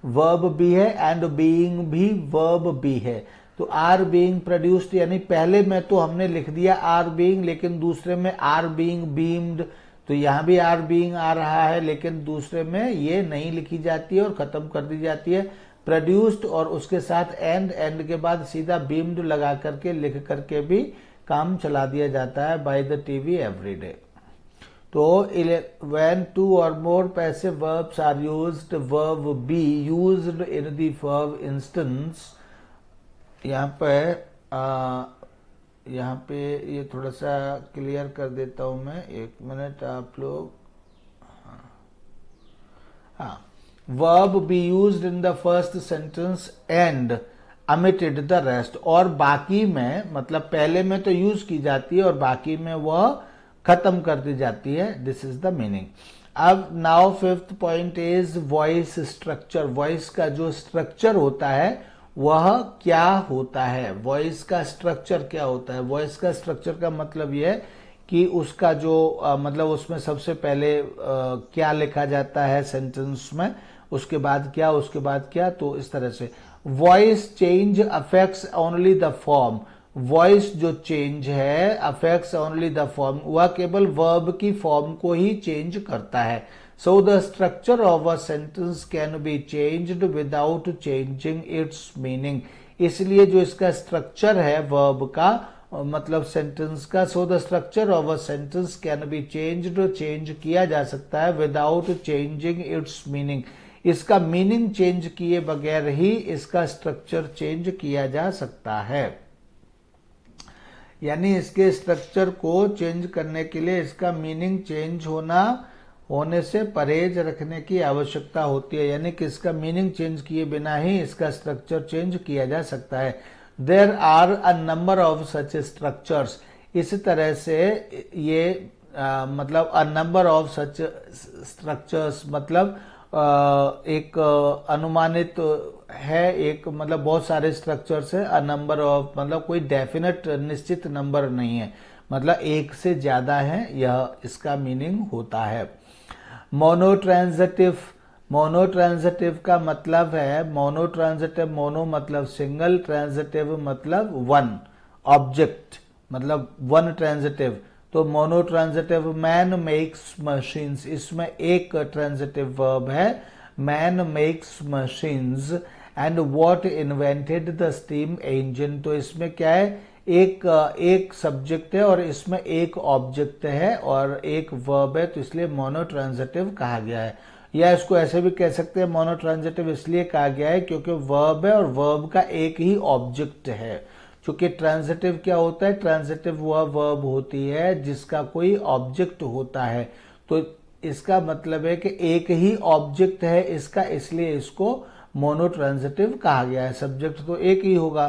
वर्ब बी है एंड बीइंग भी वर्ब बी है। तो आर बीइंग प्रोड्यूस्ड यानी पहले में तो हमने लिख दिया आर बीइंग, लेकिन दूसरे में आर बीइंग बीम्ड, तो यहां भी आर बीइंग आ रहा है, लेकिन दूसरे में ये नहीं लिखी जाती है और खत्म कर दी जाती है। प्रोड्यूस्ड और उसके साथ एंड के बाद सीधा बीम्ड लगा करके लिख करके भी काम चला दिया जाता है bye the TV every day. तो when two or more passive verbs are used, verb be used in the verb instance, यहाँ पे ये थोड़ा सा क्लियर कर देता हूं मैं, एक मिनट आप लोग। हाँ, verb be used in the first sentence and omitted the rest, और बाकी में मतलब पहले में तो यूज की जाती है और बाकी में वह खत्म कर दी जाती है। This is the meaning. अब now fifth point is voice structure. Voice का जो स्ट्रक्चर होता है वह क्या होता है, वॉइस का स्ट्रक्चर क्या होता है। वॉइस का स्ट्रक्चर का मतलब यह है कि उसका जो मतलब उसमें सबसे पहले क्या लिखा जाता है सेंटेंस में, उसके बाद क्या, उसके बाद क्या, तो इस तरह से voice change affects only the form. Voice जो चेंज है अफेक्ट्स ओनली द फॉर्म, वह केवल वर्ब की फॉर्म को ही चेंज करता है। So the structure of a sentence can be changed without changing it's meaning. इसलिए जो इसका स्ट्रक्चर है वर्ब का मतलब सेंटेंस का, so the structure of a sentence can be changed, change किया जा सकता है विदाउट चेंजिंग इट्स मीनिंग। इसका मीनिंग चेंज किए बगैर ही इसका स्ट्रक्चर चेंज किया जा सकता है। यानी इसके स्ट्रक्चर को चेंज करने के लिए इसका मीनिंग चेंज होने से परहेज रखने की आवश्यकता होती है, यानी कि इसका मीनिंग चेंज किए बिना ही इसका स्ट्रक्चर चेंज किया जा सकता है। There are a number of such structures. इस तरह से ये मतलब a number of such structures मतलब एक अनुमानित है, एक मतलब बहुत सारे स्ट्रक्चर्स है। अ नंबर ऑफ मतलब कोई डेफिनेट निश्चित नंबर नहीं है, मतलब एक से ज्यादा है, यह इसका मीनिंग होता है। मोनोट्रांजिटिव। मोनोट्रांजिटिव का मतलब है मोनोट्रांजिटिव, मोनो मतलब सिंगल, ट्रांजिटिव मतलब वन, ऑब्जेक्ट मतलब वन ट्रांजिटिव। तो मोनोट्रांजिटिव मैन मेक्स मशीन्स, इसमें एक ट्रांजिटिव वर्ब है, man makes machines and what invented the steam engine. तो इसमें क्या है, एक सब्जेक्ट है और इसमें एक ऑब्जेक्ट है और एक वर्ब है, तो इसलिए मोनोट्रांजिटिव कहा गया है। या इसको ऐसे भी कह सकते हैं, मोनोट्रांजिटिव इसलिए कहा गया है क्योंकि वर्ब है और वर्ब का एक ही ऑब्जेक्ट है। क्योंकि ट्रांजिटिव क्या होता है, ट्रांजिटिव वह वर्ब होती है जिसका कोई ऑब्जेक्ट होता है। तो इसका मतलब है कि एक ही ऑब्जेक्ट है इसका, इसलिए इसको मोनोट्रांजिटिव कहा गया है। सब्जेक्ट तो एक ही होगा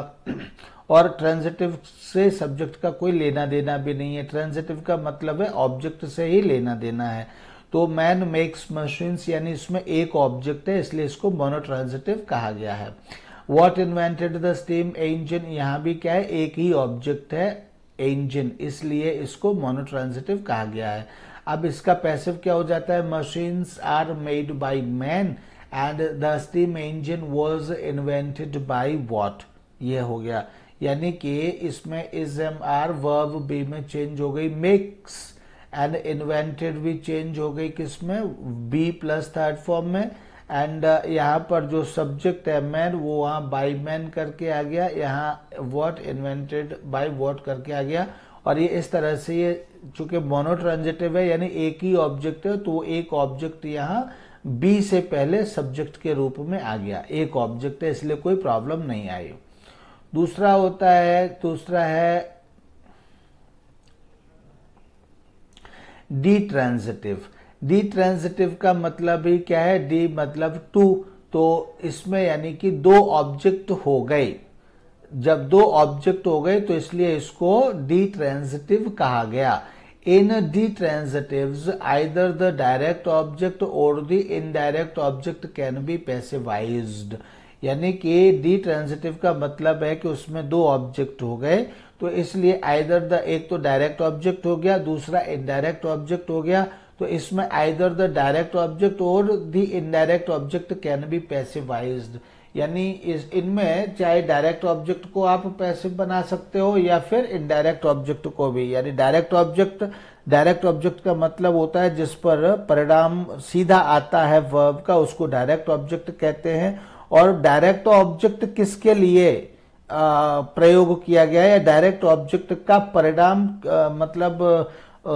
और ट्रांजिटिव से सब्जेक्ट का कोई लेना देना भी नहीं है। ट्रांजिटिव का मतलब है ऑब्जेक्ट से ही लेना देना है। तो मैन मेक्स मशीन्स यानी इसमें एक ऑब्जेक्ट है, इसलिए इसको मोनोट्रांजिटिव कहा गया है। What invented the steam engine, यहां भी क्या है, एक ही ऑब्जेक्ट है इंजन, इसलिए इसको मोनोट्रांजिटिव कहा गया है। अब इसका पैसिव क्या हो जाता है, machines are made by man and the steam engine was invented by what, ये हो गया। यानी कि इसमें is am are verb be में चेंज हो गई, मेक्स एंड इन्वेंटेड भी चेंज हो गई, किसमें, बी प्लस थर्ड फॉर्म में। एंड यहाँ पर जो सब्जेक्ट है मैन वो वहां बाय मैन करके आ गया, यहाँ व्हाट इन्वेंटेड बाय व्हाट करके आ गया। और ये इस तरह से ये चूंकि मोनोट्रांजिटिव है यानी एक ही ऑब्जेक्ट है, तो एक ऑब्जेक्ट यहाँ बी से पहले सब्जेक्ट के रूप में आ गया, एक ऑब्जेक्ट है इसलिए कोई प्रॉब्लम नहीं आई। दूसरा है डी ट्रांजिटिव। डी ट्रांजिटिव का मतलब ही क्या है, डी मतलब टू, तो इसमें यानी कि दो ऑब्जेक्ट हो गए। जब दो ऑब्जेक्ट हो गए तो इसलिए इसको डी ट्रांजिटिव कहा गया। In the transitives, either the direct object or the indirect object can be passivized. यानी कि डी ट्रांजिटिव का मतलब है कि उसमें दो ऑब्जेक्ट हो गए, तो इसलिए आइदर द, एक तो डायरेक्ट ऑब्जेक्ट हो गया, दूसरा इनडायरेक्ट ऑब्जेक्ट हो गया, तो इसमें आइदर द डायरेक्ट ऑब्जेक्ट और the indirect object can be passivized. यानी इनमें चाहे डायरेक्ट ऑब्जेक्ट को आप पैसिव बना सकते हो या फिर इनडायरेक्ट ऑब्जेक्ट को भी। यानी डायरेक्ट ऑब्जेक्ट का मतलब होता है जिस पर परिणाम सीधा आता है वर्ब का, उसको डायरेक्ट ऑब्जेक्ट कहते हैं। और डायरेक्ट ऑब्जेक्ट किसके लिए प्रयोग किया गया है, या डायरेक्ट ऑब्जेक्ट का परिणाम मतलब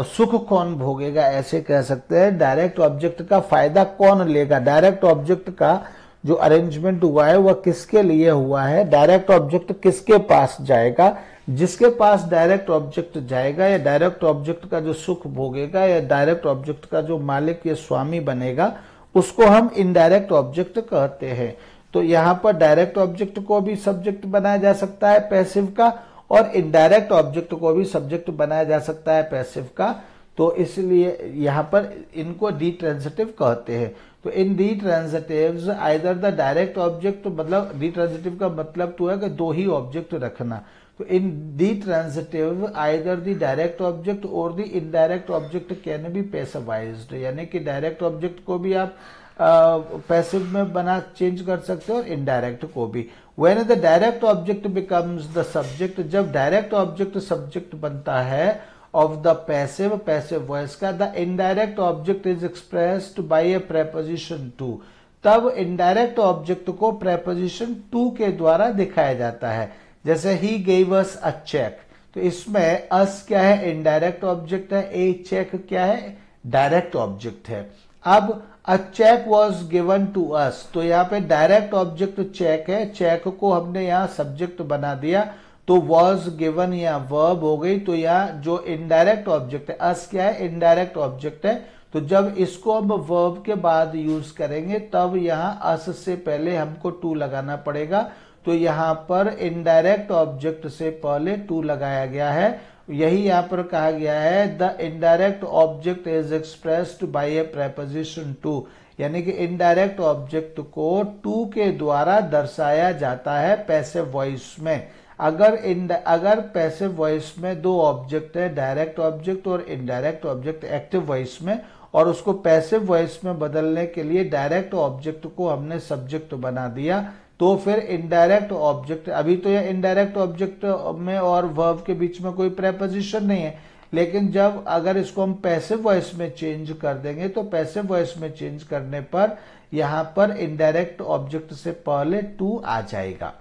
सुख कौन भोगेगा, ऐसे कह सकते हैं। डायरेक्ट ऑब्जेक्ट का फायदा कौन लेगा, डायरेक्ट ऑब्जेक्ट का जो अरेंजमेंट हुआ है वह किसके लिए हुआ है, डायरेक्ट ऑब्जेक्ट किसके पास जाएगा। जिसके पास डायरेक्ट ऑब्जेक्ट जाएगा या डायरेक्ट ऑब्जेक्ट का जो सुख भोगेगा या डायरेक्ट ऑब्जेक्ट का जो मालिक या स्वामी बनेगा, उसको हम इनडायरेक्ट ऑब्जेक्ट कहते हैं। तो यहां पर डायरेक्ट ऑब्जेक्ट को भी सब्जेक्ट बनाया जा सकता है पैसिव का, और इनडायरेक्ट ऑब्जेक्ट को भी सब्जेक्ट बनाया जा सकता है पैसिव का। तो इसलिए यहां पर इनको डी ट्रांजिटिव कहते हैं। तो in ditransitives either the direct object, मतलब डी ट्रांजिटिव का मतलब तो है कि दो ही ऑब्जेक्ट रखना। तो in ditransitive either the direct object और the indirect object can be passivized. यानी कि डायरेक्ट ऑब्जेक्ट को भी आप पैसिव में बना चेंज कर सकते हो और इनडायरेक्ट को भी। When the direct object becomes the subject, जब डायरेक्ट ऑब्जेक्ट सब्जेक्ट बनता है ऑफ द पैसिव वॉइस का, the indirect object is expressed by a preposition to, तब इनडायरेक्ट ऑब्जेक्ट को प्रेपोजिशन टू के द्वारा दिखाया जाता है। जैसे he gave us a check, तो इसमें अस क्या है, इनडायरेक्ट ऑब्जेक्ट है, ए चेक क्या है, डायरेक्ट ऑब्जेक्ट है। अब a check was given to us, तो यहाँ पे डायरेक्ट ऑब्जेक्ट चेक है, चेक को हमने यहाँ सब्जेक्ट बना दिया, तो वॉज गिवन या वर्ब हो गई। तो यहाँ जो इनडायरेक्ट ऑब्जेक्ट है, अस क्या है, इनडायरेक्ट ऑब्जेक्ट है। तो जब इसको हम वर्ब के बाद यूज करेंगे तब यहाँ अस से पहले हमको टू लगाना पड़ेगा। तो यहाँ पर इनडायरेक्ट ऑब्जेक्ट से पहले टू लगाया गया है। यही यहाँ पर कहा गया है the indirect object is expressed by a preposition to, यानी कि इनडायरेक्ट ऑब्जेक्ट को टू के द्वारा दर्शाया जाता है पैसिव वॉइस में। अगर पैसिव वॉइस में दो ऑब्जेक्ट है, डायरेक्ट ऑब्जेक्ट और इनडायरेक्ट ऑब्जेक्ट एक्टिव वॉइस में, और उसको पैसिव वॉइस में बदलने के लिए डायरेक्ट ऑब्जेक्ट को हमने सब्जेक्ट बना दिया, तो फिर इनडायरेक्ट ऑब्जेक्ट, अभी तो यह इनडायरेक्ट ऑब्जेक्ट में और वर्ब के बीच में कोई प्रेपोजिशन नहीं है, लेकिन जब अगर इसको हम पैसिव वॉइस में चेंज कर देंगे तो पैसिव वॉइस में चेंज करने पर यहां पर इनडायरेक्ट ऑब्जेक्ट से पहले टू आ जाएगा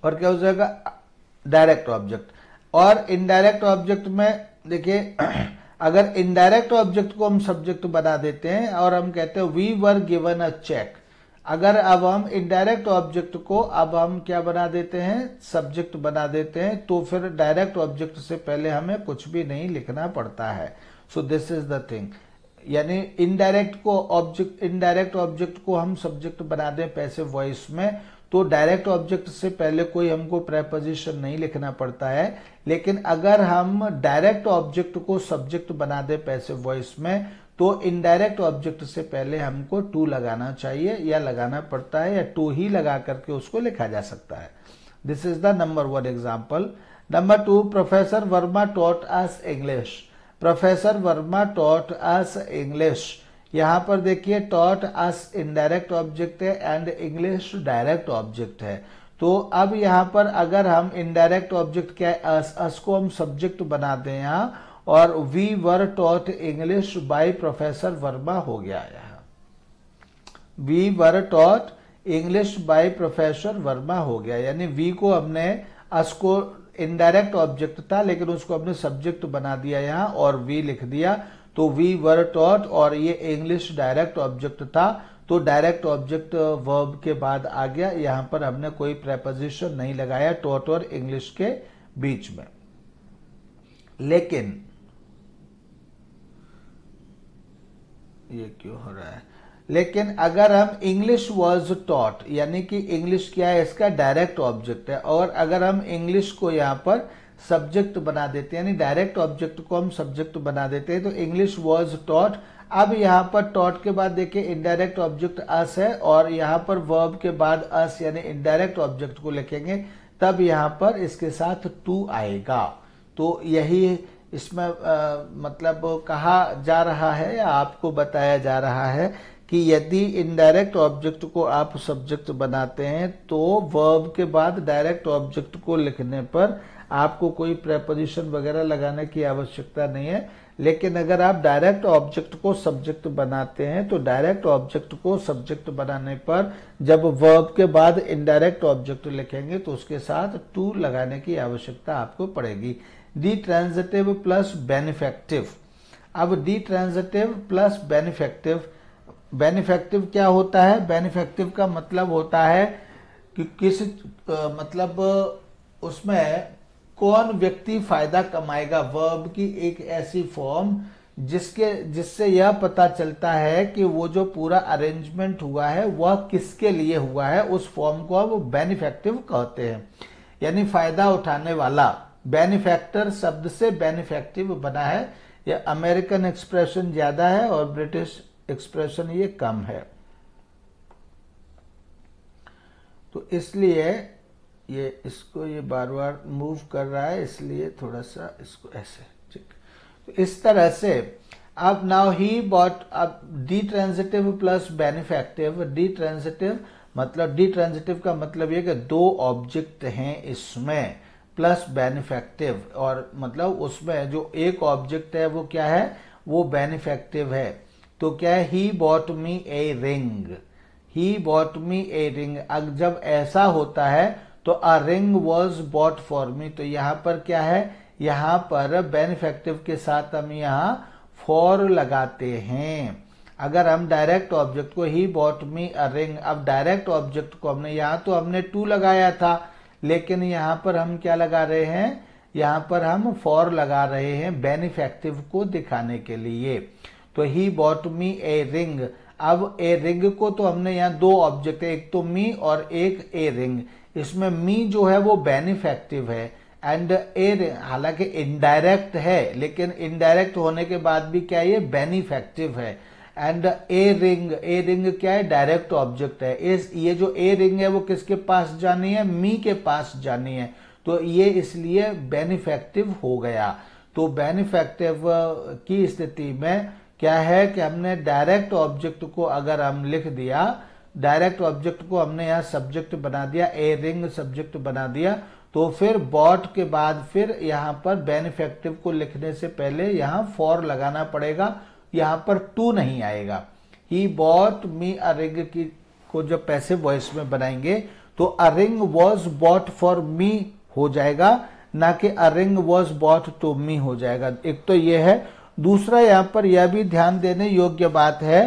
और क्या हो जाएगा, डायरेक्ट ऑब्जेक्ट। और इनडायरेक्ट ऑब्जेक्ट में देखिए, अगर इनडायरेक्ट ऑब्जेक्ट को हम सब्जेक्ट बना देते हैं और हम कहते हैं we were given a cheque, अगर अब हम इनडायरेक्ट ऑब्जेक्ट को अब हम क्या बना देते हैं, सब्जेक्ट बना देते हैं, तो फिर डायरेक्ट ऑब्जेक्ट से पहले हमें कुछ भी नहीं लिखना पड़ता है। So this is the thing, यानी इनडायरेक्ट ऑब्जेक्ट को हम सब्जेक्ट बना दें पैसिव वॉइस में, तो डायरेक्ट ऑब्जेक्ट से पहले कोई हमको प्रेपोजिशन नहीं लिखना पड़ता है। लेकिन अगर हम डायरेक्ट ऑब्जेक्ट को सब्जेक्ट बना दें पैसिव वॉइस में, तो इनडायरेक्ट ऑब्जेक्ट से पहले हमको टू लगाना चाहिए या लगाना पड़ता है, या टू ही लगा करके उसको लिखा जा सकता है। This is the number 1 example. Number 2, professor Verma taught us English. Professor Verma taught us English, यहां पर देखिए टॉट अस इनडायरेक्ट ऑब्जेक्ट है एंड इंग्लिश डायरेक्ट ऑब्जेक्ट है। तो अब यहां पर अगर हम इनडायरेक्ट ऑब्जेक्ट क्या है, अस को हम सब्जेक्ट बना दें यहां, और we were taught English by professor Verma हो गया यहाँ, we were taught English by professor Verma हो गया। यानी वी को हमने, अस को इनडायरेक्ट ऑब्जेक्ट था लेकिन उसको हमने सब्जेक्ट बना दिया यहाँ और वी लिख दिया, तो वी वर टॉट, और ये इंग्लिश डायरेक्ट ऑब्जेक्ट था, तो डायरेक्ट ऑब्जेक्ट वर्ब के बाद आ गया। यहां पर हमने कोई प्रेपोजिशन नहीं लगाया टॉट और इंग्लिश के बीच में। लेकिन ये क्यों हो रहा है, लेकिन अगर हम इंग्लिश वॉज टॉट, यानी कि इंग्लिश क्या है, इसका डायरेक्ट ऑब्जेक्ट है, और अगर हम इंग्लिश को यहां पर सब्जेक्ट बना देते हैं, यानी डायरेक्ट ऑब्जेक्ट को हम सब्जेक्ट बना देते हैं। तो इंग्लिश वाज टॉट। अब यहाँ पर टॉट के बाद देखिए इनडायरेक्ट ऑब्जेक्ट अस है, और यहाँ पर वर्ब के बाद अस यानी इनडायरेक्ट ऑब्जेक्ट को लिखेंगे, तब यहाँ पर इसके साथ टू आएगा। तो यही इसमें मतलब कहा जा रहा है या आपको बताया जा रहा है कि यदि इनडायरेक्ट ऑब्जेक्ट को आप सब्जेक्ट बनाते हैं तो वर्ब के बाद डायरेक्ट ऑब्जेक्ट को लिखने पर आपको कोई प्रेपोजिशन वगैरह लगाने की आवश्यकता नहीं है। लेकिन अगर आप डायरेक्ट ऑब्जेक्ट को सब्जेक्ट बनाते हैं तो डायरेक्ट ऑब्जेक्ट को सब्जेक्ट बनाने पर जब वर्ब के बाद इनडायरेक्ट ऑब्जेक्ट लिखेंगे तो उसके साथ टू लगाने की आवश्यकता आपको पड़ेगी। Ditransitive plus benefactive. अब ditransitive plus benefactive, benefactive क्या होता है? बेनिफेक्टिव का मतलब होता है कि किस मतलब उसमें कौन व्यक्ति फायदा कमाएगा। वर्ब की एक ऐसी फॉर्म जिससे यह पता चलता है कि वो जो पूरा अरेंजमेंट हुआ है वह किसके लिए हुआ है, उस फॉर्म को अब बेनिफेक्टिव कहते हैं, यानी फायदा उठाने वाला। बेनिफैक्टर शब्द से बेनिफेक्टिव बना है। यह अमेरिकन एक्सप्रेशन ज्यादा है और ब्रिटिश एक्सप्रेशन ये कम है, तो इसलिए ये इसको ये बार बार मूव कर रहा है, इसलिए थोड़ा सा इसको ऐसे, ठीक। तो इस तरह से अब नाउ ही बॉट, अब ditransitive plus benefactive. Ditransitive मतलब, डी ट्रांजिटिव का मतलब ये कि दो ऑब्जेक्ट हैं इसमें प्लस बेनिफेक्टिव, और मतलब उसमें जो एक ऑब्जेक्ट है वो क्या है, वो बेनिफेक्टिव है। तो क्या है, he bought me a ring, he bought me a ring. अब जब ऐसा होता है तो a ring was bought for मी, तो यहाँ पर क्या है, यहाँ पर बेनिफेक्टिव के साथ हम यहाँ फॉर लगाते हैं। अगर हम डायरेक्ट ऑब्जेक्ट को he bought me a ring, अब डायरेक्ट ऑब्जेक्ट को हमने यहाँ तो हमने टू लगाया था, लेकिन यहाँ पर हम क्या लगा रहे हैं, यहाँ पर हम फॉर लगा रहे हैं बेनिफेक्टिव को दिखाने के लिए। तो he bought me a ring. अब ए रिंग को तो हमने यहाँ दो ऑब्जेक्ट है, एक तो मी और एक ए रिंग। इसमें मी जो है वो बेनिफेक्टिव है एंड ए हालांकि इनडायरेक्ट है, लेकिन इनडायरेक्ट होने के बाद भी क्या ये बेनिफेक्टिव है। एंड ए रिंग क्या है, डायरेक्ट ऑब्जेक्ट है। ये जो ए रिंग है वो किसके पास जानी है, मी के पास जानी है, तो ये इसलिए बेनिफेक्टिव हो गया। तो बेनिफेक्टिव की स्थिति में क्या है कि हमने डायरेक्ट ऑब्जेक्ट को अगर हम लिख दिया, डायरेक्ट ऑब्जेक्ट को हमने यहाँ सब्जेक्ट बना दिया, ए रिंग सब्जेक्ट बना दिया, तो फिर बॉट के बाद फिर यहाँ पर बेनिफेक्टिव को लिखने से पहले यहाँ फॉर लगाना पड़ेगा, यहाँ पर टू नहीं आएगा। He bought me a ring की को जब पैसिव वॉइस में बनाएंगे तो a ring was bought for me हो जाएगा, ना कि a ring was bought to me हो जाएगा। एक तो ये है। दूसरा यहाँ पर यह भी ध्यान देने योग्य बात है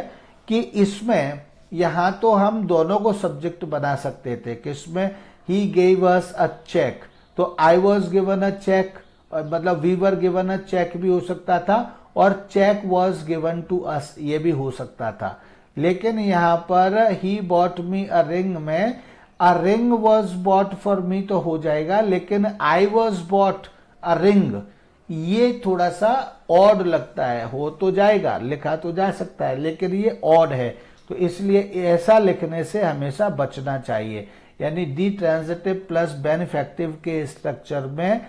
कि इसमें यहाँ तो हम दोनों को सब्जेक्ट बना सकते थे, किसमें, he gave us a check, तो I was given a check, मतलब we were given a check भी हो सकता था, और check was given to us ये भी हो सकता था। लेकिन यहाँ पर he bought me a ring में अ रिंग वॉज बॉट फॉर मी तो हो जाएगा, लेकिन I was bought a ring ये थोड़ा सा ऑड लगता है। हो तो जाएगा, लिखा तो जा सकता है, लेकिन ये ऑड है, तो इसलिए ऐसा लिखने से हमेशा बचना चाहिए। यानी डी ट्रांजिटिव प्लस बेनिफेक्टिव के स्ट्रक्चर में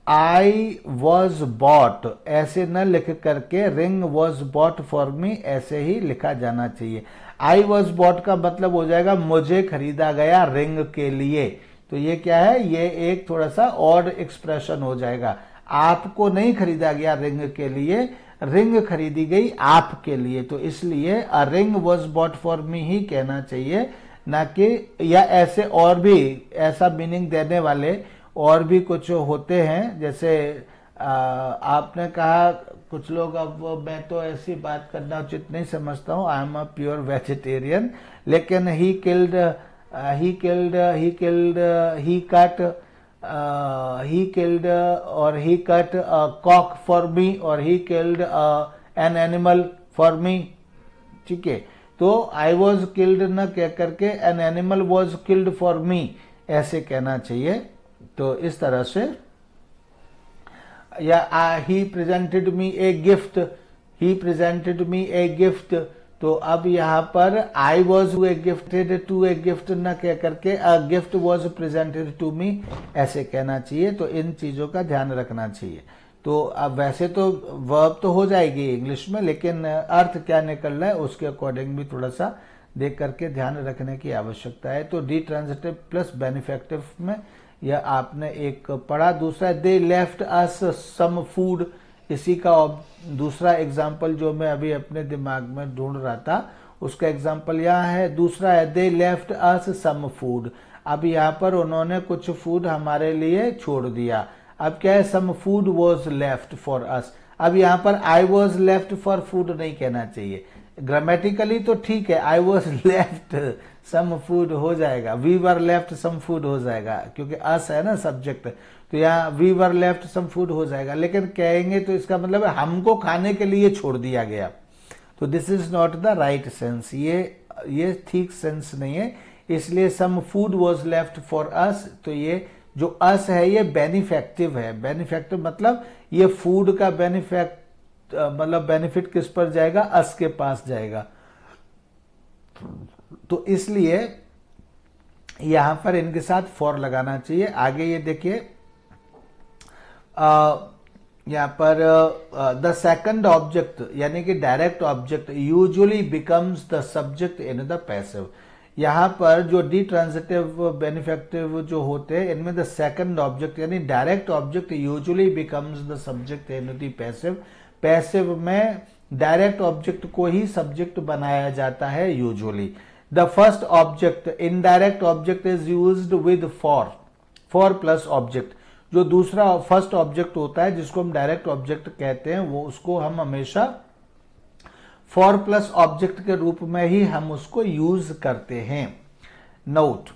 आई वॉज बॉट ऐसे न लिख करके रिंग वॉज बॉट फॉर मी ऐसे ही लिखा जाना चाहिए। आई वॉज बॉट का मतलब हो जाएगा मुझे खरीदा गया रिंग के लिए, तो ये क्या है, ये एक थोड़ा सा ऑड एक्सप्रेशन हो जाएगा। आपको नहीं खरीदा गया रिंग के लिए, रिंग खरीदी गई आपके लिए, तो इसलिए a ring was bought for me ही कहना चाहिए, ना कि, या ऐसे और भी ऐसा मीनिंग देने वाले और भी कुछ होते हैं। जैसे आपने कहा कुछ लोग, अब मैं तो ऐसी बात करना उचित नहीं समझता हूँ, I am a pure vegetarian, लेकिन ही किल्ड और he cut a cock for me और he killed an animal for me, ठीक है। तो I was killed न कह करके an animal was killed for me ऐसे कहना चाहिए। तो इस तरह से या he presented me a gift, he presented me a gift. तो अब यहाँ पर I was gifted to a gift न कह करके a gift was presented to me ऐसे कहना चाहिए। तो इन चीजों का ध्यान रखना चाहिए। तो अब वैसे तो वर्ब तो हो जाएगी इंग्लिश में, लेकिन अर्थ क्या निकल रहा है उसके अकॉर्डिंग भी थोड़ा सा देख करके ध्यान रखने की आवश्यकता है। तो डी ट्रांजिटिव प्लस बेनिफेक्टिव में यह आपने एक पढ़ा। दूसरा, they left us some food, इसी का दूसरा एग्जाम्पल जो मैं अभी अपने दिमाग में ढूंढ रहा था उसका एग्जाम्पल यहाँ है। दूसरा है they left us some food, अब यहाँ पर उन्होंने कुछ फूड हमारे लिए छोड़ दिया। अब क्या है, some food was left for us. अब यहाँ पर I was left for food नहीं कहना चाहिए, ग्रामेटिकली तो ठीक है, I was left some food हो जाएगा, we were left some food हो जाएगा क्योंकि अस है ना सब्जेक्ट, तो यहाँ we were left some food हो जाएगा। लेकिन कहेंगे तो इसका मतलब है हमको खाने के लिए छोड़ दिया गया, तो this is not the right sense, ये ठीक सेंस नहीं है। इसलिए some food was left for us, तो ये जो अस है ये बेनिफेक्टिव है। बेनिफेक्टिव मतलब ये फूड का मतलब बेनिफिट किस पर जाएगा, अस के पास जाएगा। तो इसलिए यहां पर इनके साथ फॉर लगाना चाहिए। आगे ये देखिए, यहां पर द सेकंड ऑब्जेक्ट यानी कि direct object usually becomes the subject in the passive. यहां पर जो डी ट्रांजिटिव बेनिफेक्टिव जो होते हैं इनमें द सेकंड ऑब्जेक्ट यानी direct object usually becomes the subject in the passive. Passive में डायरेक्ट ऑब्जेक्ट को ही सब्जेक्ट बनाया जाता है usually. The first object indirect object is used with for plus object. जो दूसरा फर्स्ट ऑब्जेक्ट होता है जिसको हम डायरेक्ट ऑब्जेक्ट कहते हैं वो उसको हम हमेशा फॉर प्लस ऑब्जेक्ट के रूप में ही हम उसको यूज करते हैं। Note,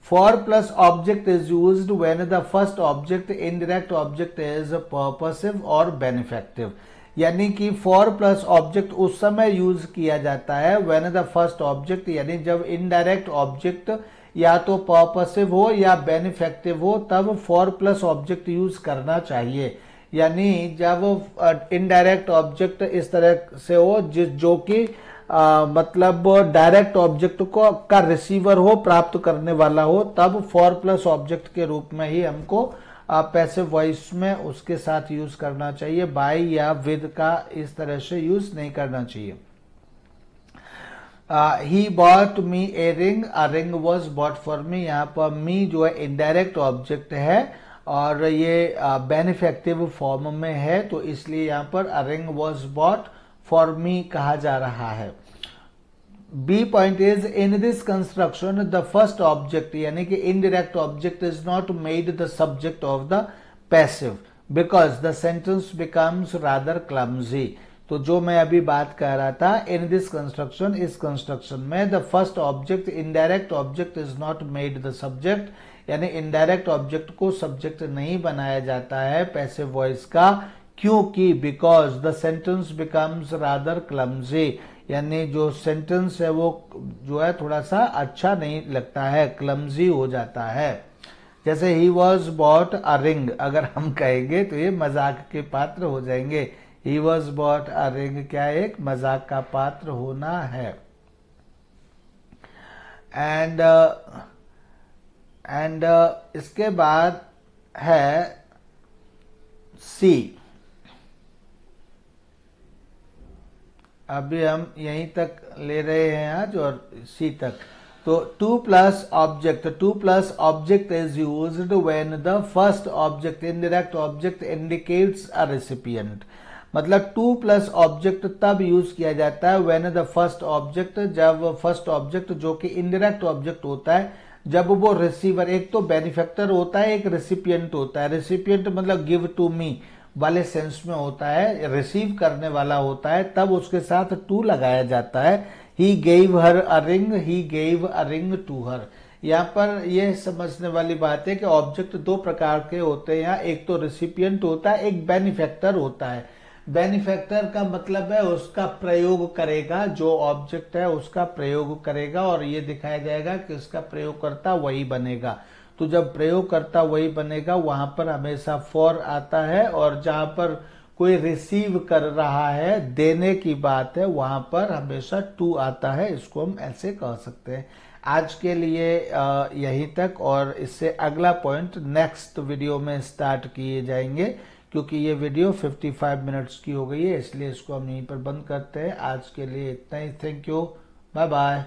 for plus object is used when the first object indirect object is purposive और बेनिफेक्टिव। यानी कि फॉर प्लस ऑब्जेक्ट उस समय यूज किया जाता है व्हेन द फर्स्ट ऑब्जेक्ट यानी जब इनडायरेक्ट ऑब्जेक्ट या तो पर्पसिव हो या बेनिफेक्टिव हो तब फॉर प्लस ऑब्जेक्ट यूज करना चाहिए। यानी जब इनडायरेक्ट ऑब्जेक्ट इस तरह से हो जो कि मतलब डायरेक्ट ऑब्जेक्ट को का रिसीवर हो, प्राप्त करने वाला हो, तब फॉर प्लस ऑब्जेक्ट के रूप में ही हमको पैसिव वॉइस में उसके साथ यूज करना चाहिए। बाय या विद का इस तरह से यूज नहीं करना चाहिए। He bought me a ring, a ring was bought for मी। यहाँ पर मी जो है इनडायरेक्ट ऑब्जेक्ट है और ये बेनिफेक्टिव फॉर्म में है, तो इसलिए यहाँ पर a ring was bought for me कहा जा रहा है। B point is in this construction the first object यानी कि indirect object is not made the subject of the passive because the sentence becomes rather clumsy. तो जो मैं अभी बात कर रहा था, इन दिस कंस्ट्रक्शन, इस कंस्ट्रक्शन में the first object indirect object is not made the subject यानी इनडायरेक्ट ऑब्जेक्ट को सब्जेक्ट नहीं बनाया जाता है पैसिव वॉइस का, क्योंकि because the sentence becomes rather clumsy यानी जो सेंटेंस है वो जो है थोड़ा सा अच्छा नहीं लगता है, क्लमजी हो जाता है। जैसे he was bought a ring अगर हम कहेंगे तो ये मजाक के पात्र हो जाएंगे। He was bought a ring क्या एक मजाक का पात्र होना है। एंड इसके बाद है सी। अभी हम यहीं तक ले रहे हैं आज और सी तक। तो two plus object is used when the first object indirect object indicates a recipient. मतलब टू प्लस ऑब्जेक्ट तब यूज किया जाता है व्हेन द फर्स्ट ऑब्जेक्ट, जब फर्स्ट ऑब्जेक्ट जो कि इनडायरेक्ट ऑब्जेक्ट होता है जब वो रिसीवर, एक तो बेनिफेक्टर होता है एक रेसिपिएंट होता है। रेसिपिएंट मतलब गिव टू मी वाले सेंस में होता है, रिसीव करने वाला होता है, तब उसके साथ टू लगाया जाता है। He gave her a ring, he gave a ring to her. यहाँ पर यह समझने वाली बात है कि ऑब्जेक्ट दो प्रकार के होते हैं यहाँ, एक तो रेसिपिएंट होता है एक बेनिफेक्टर होता है। बेनिफेक्टर का मतलब है उसका प्रयोग करेगा, जो ऑब्जेक्ट है उसका प्रयोग करेगा और ये दिखाया जाएगा कि उसका प्रयोगकर्ता वही बनेगा। तो जब प्रयोगकर्ता वही बनेगा वहां पर हमेशा फॉर आता है, और जहां पर कोई रिसीव कर रहा है, देने की बात है, वहां पर हमेशा टू आता है। इसको हम ऐसे कह सकते हैं। आज के लिए यहीं तक, और इससे अगला पॉइंट नेक्स्ट वीडियो में स्टार्ट किए जाएंगे, क्योंकि ये वीडियो 55 मिनट्स की हो गई है, इसलिए इसको हम यहीं पर बंद करते हैं। आज के लिए इतना ही। Thank you, bye bye.